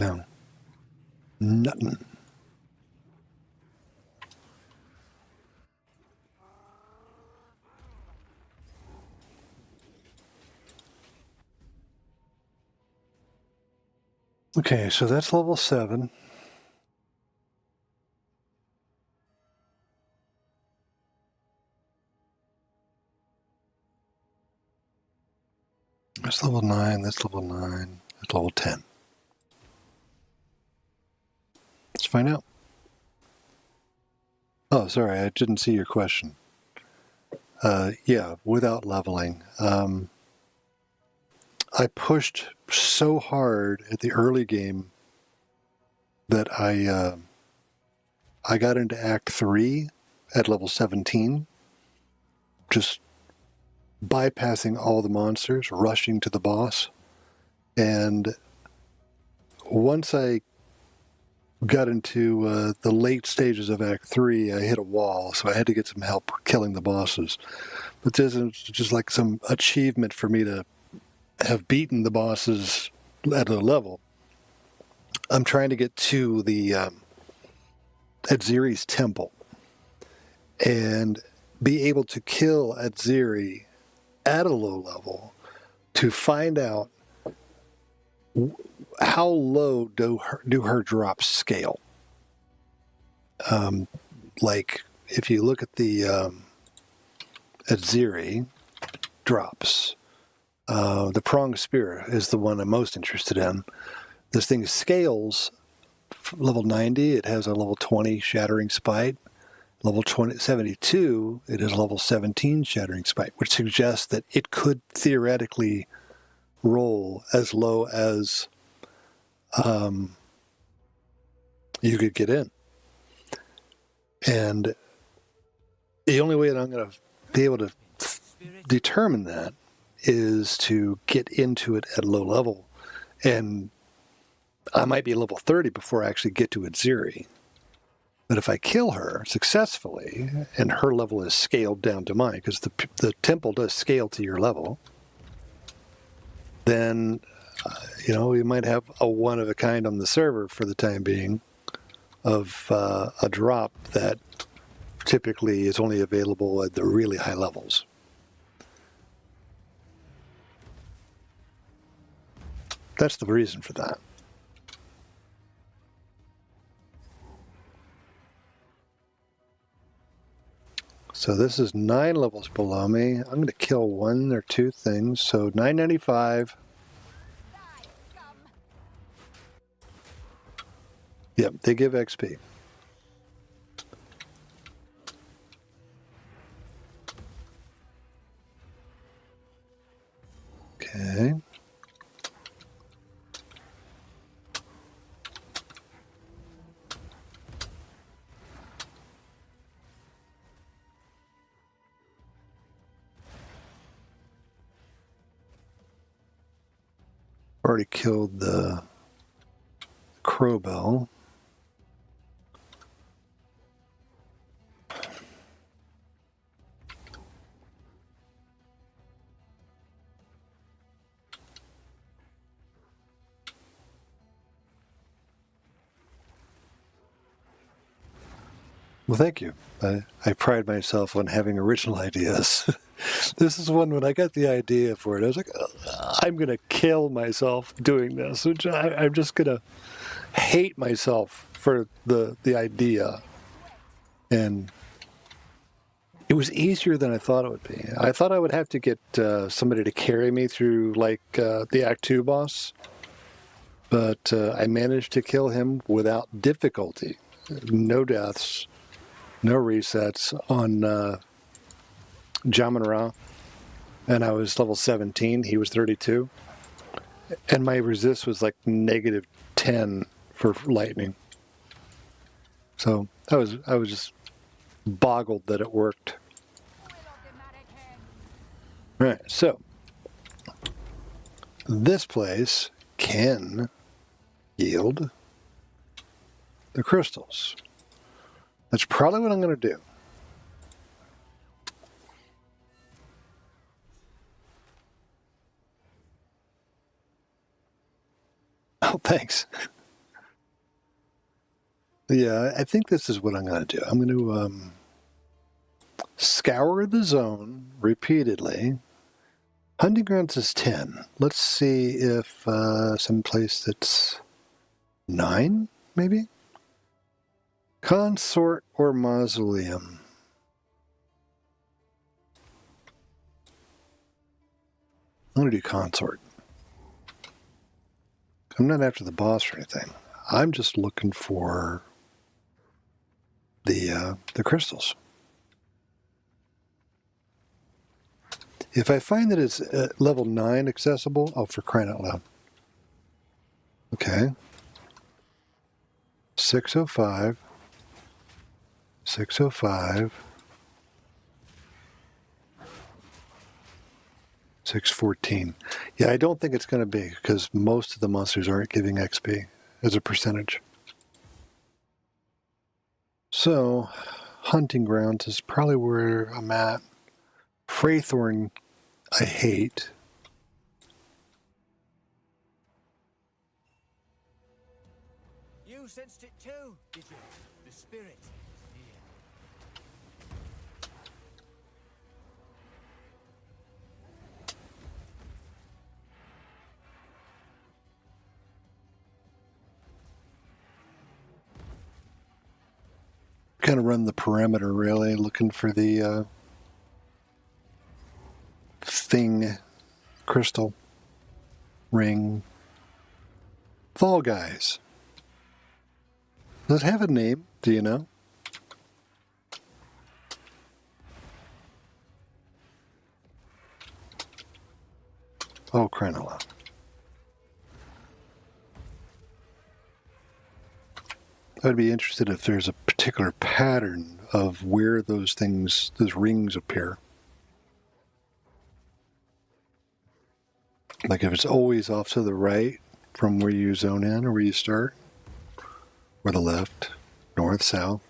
No. Nothing. Okay, so that's level 7. That's level 9, that's level 9, that's level 10. Let's find out. Oh, sorry, I didn't see your question. Yeah, without leveling. I pushed so hard at the early game that I got into Act 3 at level 17, just bypassing all the monsters, rushing to the boss. And once I got into the late stages of Act 3, I hit a wall, so I had to get some help killing the bosses. But this is just like some achievement for me to have beaten the bosses at a level. I'm trying to get to the Atziri's temple and be able to kill Atziri at a low level to find out how low do her drops scale. Like, if you look at the Atziri drops, the pronged spear is the one I'm most interested in. This thing scales level 90, it has a level 20 shattering spite. Level 72, it is level 17 shattering spite, which suggests that it could theoretically roll as low as you could get in. And the only way that I'm going to be able to determine that is to get into it at low level. And I might be level 30 before I actually get to Atziri. But if I kill her successfully, and her level is scaled down to mine, because the temple does scale to your level, then, we might have a one-of-a-kind on the server for the time being of a drop that typically is only available at the really high levels. That's the reason for that. So this is 9 levels below me. I'm going to kill 1 or 2 things. So 995. Yep, they give XP. Okay. Already killed the crowbell. Well, thank you. I pride myself on having original ideas. This is one when I got the idea for it. I was like, I'm going to kill myself doing this. I'm just going to hate myself for the idea. And it was easier than I thought it would be. I thought I would have to get somebody to carry me through, like, the Act 2 boss. But I managed to kill him without difficulty. No deaths. No resets on Jamin Ra, and I was level 17. He was 32, and my resist was like negative 10 for lightning. So I was just boggled that it worked. All right, so this place can yield the crystals. That's probably what I'm going to do. Oh, thanks. Yeah, I think this is what I'm going to do. I'm going to scour the zone repeatedly. Hunting grounds is 10. Let's see if someplace that's 9, maybe? Consort or mausoleum? I'm going to do consort. I'm not after the boss or anything. I'm just looking for the crystals. If I find that it's level 9 accessible, oh, for crying out loud. Okay. 605. 605. 614. Yeah, I don't think it's going to be because most of the monsters aren't giving XP as a percentage. So, hunting grounds is probably where I'm at. Fraythorn, I hate. You sensed it too, did you? The spirit. Kind of run the perimeter, really, looking for the thing, crystal, ring. Fall Guys. Does it have a name? Do you know? Oh, Cranola. I'd be interested if there's a particular pattern of where those things, those rings appear. Like if it's always off to the right from where you zone in or where you start, or the left, north, south.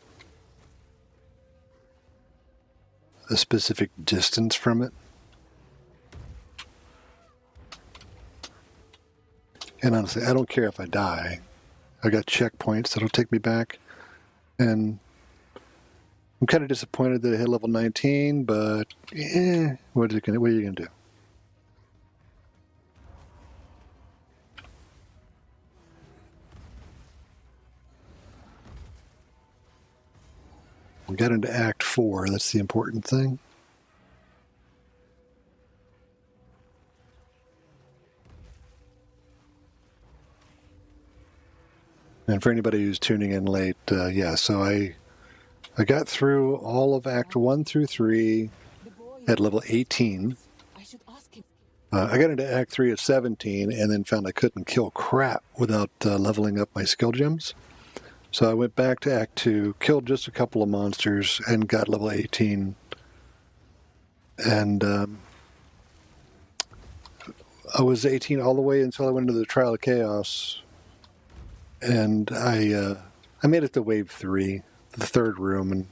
A specific distance from it. And honestly, I don't care if I die. I got checkpoints that'll take me back. And I'm kind of disappointed that I hit level 19, but what are you going to do? We got into Act 4. That's the important thing. And for anybody who's tuning in late, so I got through all of Act 1 through 3 at level 18. I should ask him. I got into Act 3 at 17 and then found I couldn't kill crap without leveling up my skill gems. So I went back to Act 2, killed just a couple of monsters, and got level 18. And I was 18 all the way until I went into the Trial of Chaos. And I made it to Wave 3, the third room, and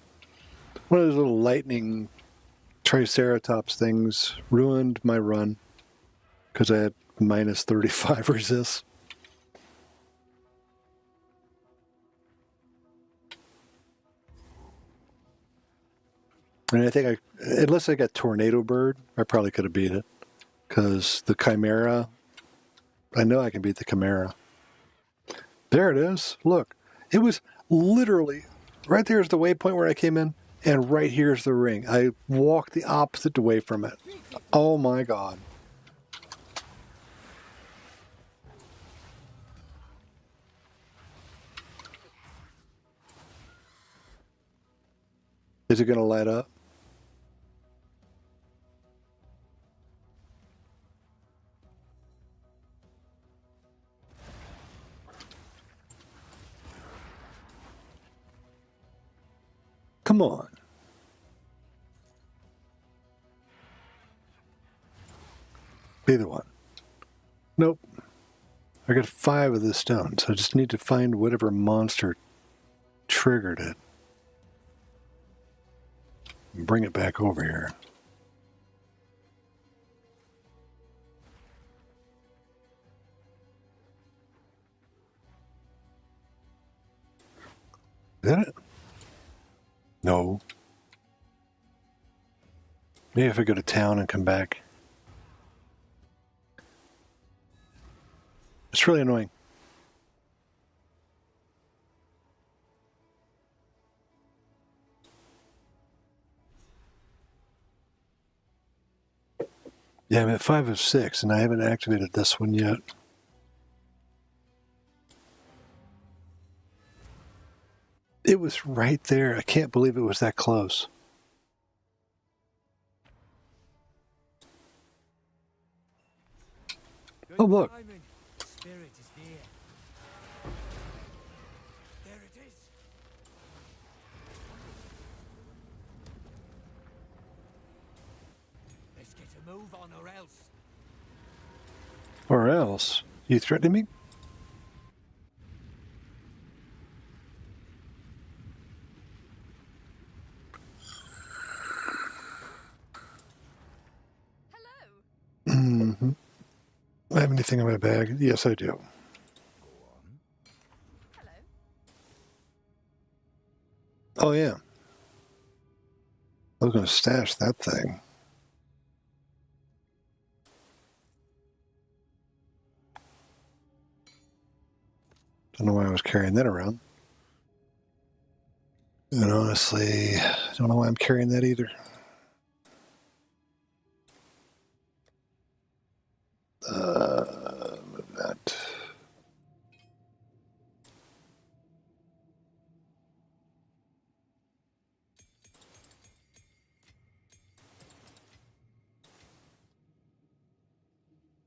one of those little lightning Triceratops things ruined my run because I had minus 35 resist. And I think unless I got Tornado Bird, I probably could have beat it. Because the Chimera, I know I can beat the Chimera. There it is. Look, it was literally right there is the waypoint where I came in, and right here's the ring. I walked the opposite way from it. Oh my God. Is it going to light up? Come on. Be the one. Nope. I got 5 of the stones. I just need to find whatever monster triggered it. And bring it back over here. Is that it? No. Maybe if I go to town and come back. It's really annoying. Yeah, I'm at 5 of 6, and I haven't activated this one yet. It was right there. I can't believe it was that close. Oh, look. Timing. Spirit is near. There it is. Let's get a move on or else. Or else. You threatening me? Hello. Mm-hmm. Do I have anything in my bag? Yes, I do. Hello. Oh, yeah. I was going to stash that thing. Don't know why I was carrying that around. And honestly, I don't know why I'm carrying that either. That.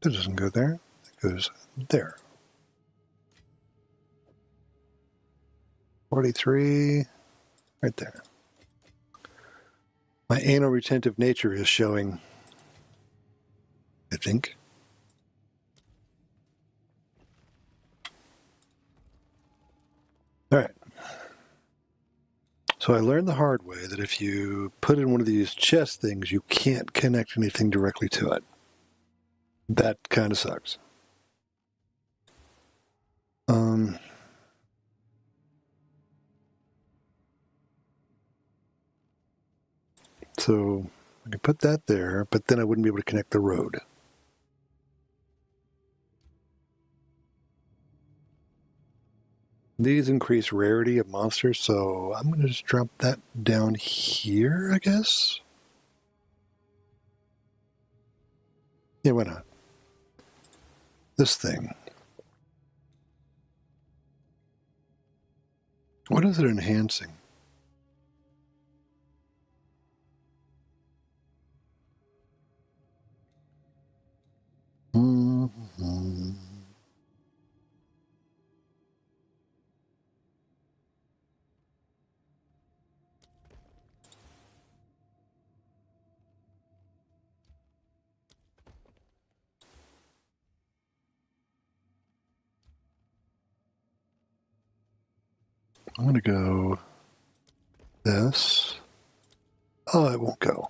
That doesn't go there. It goes there. 43, right there. My anal retentive nature is showing, I think. All right. So I learned the hard way that if you put in one of these chest things, you can't connect anything directly to it. That kind of sucks. So I can put that there, but then I wouldn't be able to connect the road. These increase rarity of monsters, so I'm going to just drop that down here, I guess? Yeah, why not? This thing. What is it enhancing? Mm-hmm. I'm going to go this. Oh, it won't go.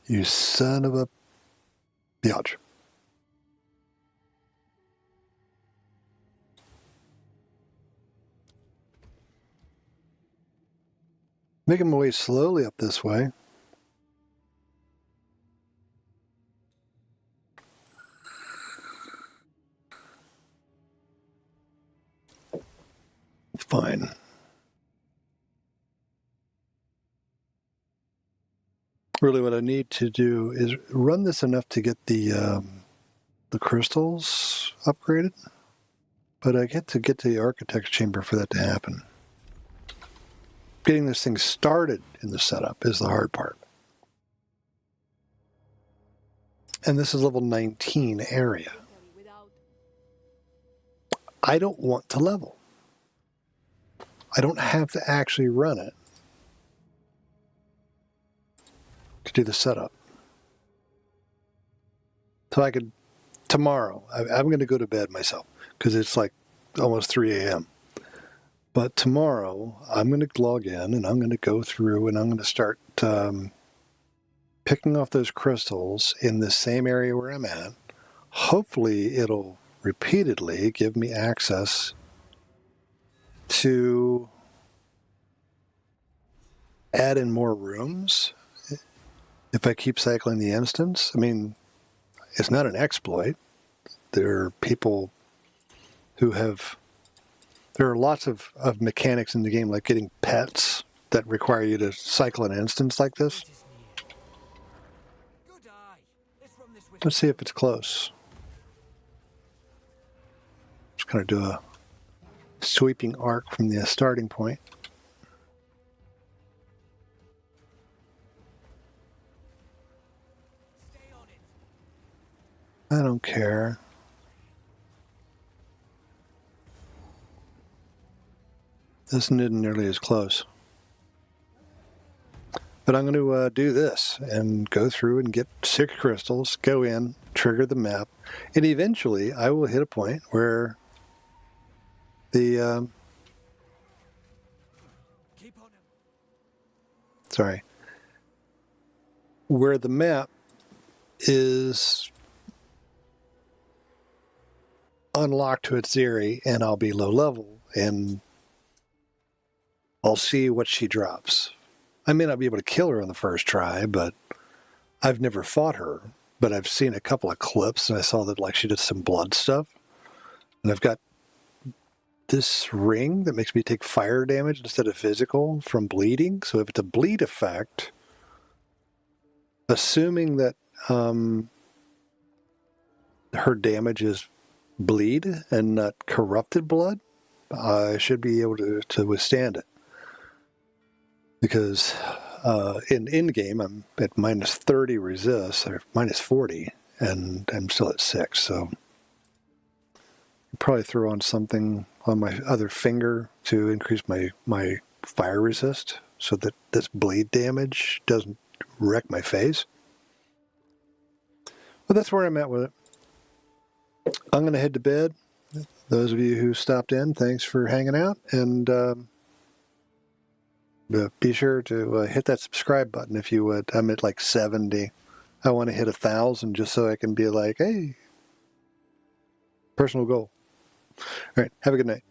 You son of a biatch. Making my way slowly up this way. Fine. Really what I need to do is run this enough to get the crystals upgraded. But I get to the architect's chamber for that to happen. Getting this thing started in the setup is the hard part. And this is level 19 area. I don't want to level. I don't have to actually run it to do the setup. So I could, tomorrow, I'm going to go to bed myself because it's like almost 3 a.m. But tomorrow, I'm going to log in and I'm going to go through and I'm going to start picking off those crystals in the same area where I'm at. Hopefully, it'll repeatedly give me access to add in more rooms if I keep cycling the instance. I mean, it's not an exploit. There are people who have... There are lots of mechanics in the game, like getting pets that require you to cycle an instance like this. It is near. Good eye. Let's run this with Let's see if it's close. Just kind of do a sweeping arc from the starting point. Stay on it. I don't care. This isn't nearly as close. But I'm going to do this and go through and get 6 crystals, go in, trigger the map, and eventually I will hit a point where the... Keep on him. sorry. Where the map is unlocked to Atziri, and I'll be low level, and I'll see what she drops. I may not be able to kill her on the first try, but I've never fought her. But I've seen a couple of clips, and I saw that like she did some blood stuff. And I've got this ring that makes me take fire damage instead of physical from bleeding. So if it's a bleed effect, assuming that her damage is bleed and not corrupted blood, I should be able to withstand it. Because in in-game, I'm at minus 30 resist, or minus 40, and I'm still at 6, so I'll probably throw on something on my other finger to increase my fire resist, so that this bleed damage doesn't wreck my face. But that's where I'm at with it. I'm going to head to bed. Those of you who stopped in, thanks for hanging out, and... be sure to hit that subscribe button if you would. I'm at like 70. I want to hit 1,000 just so I can be like, hey, personal goal. All right, have a good night.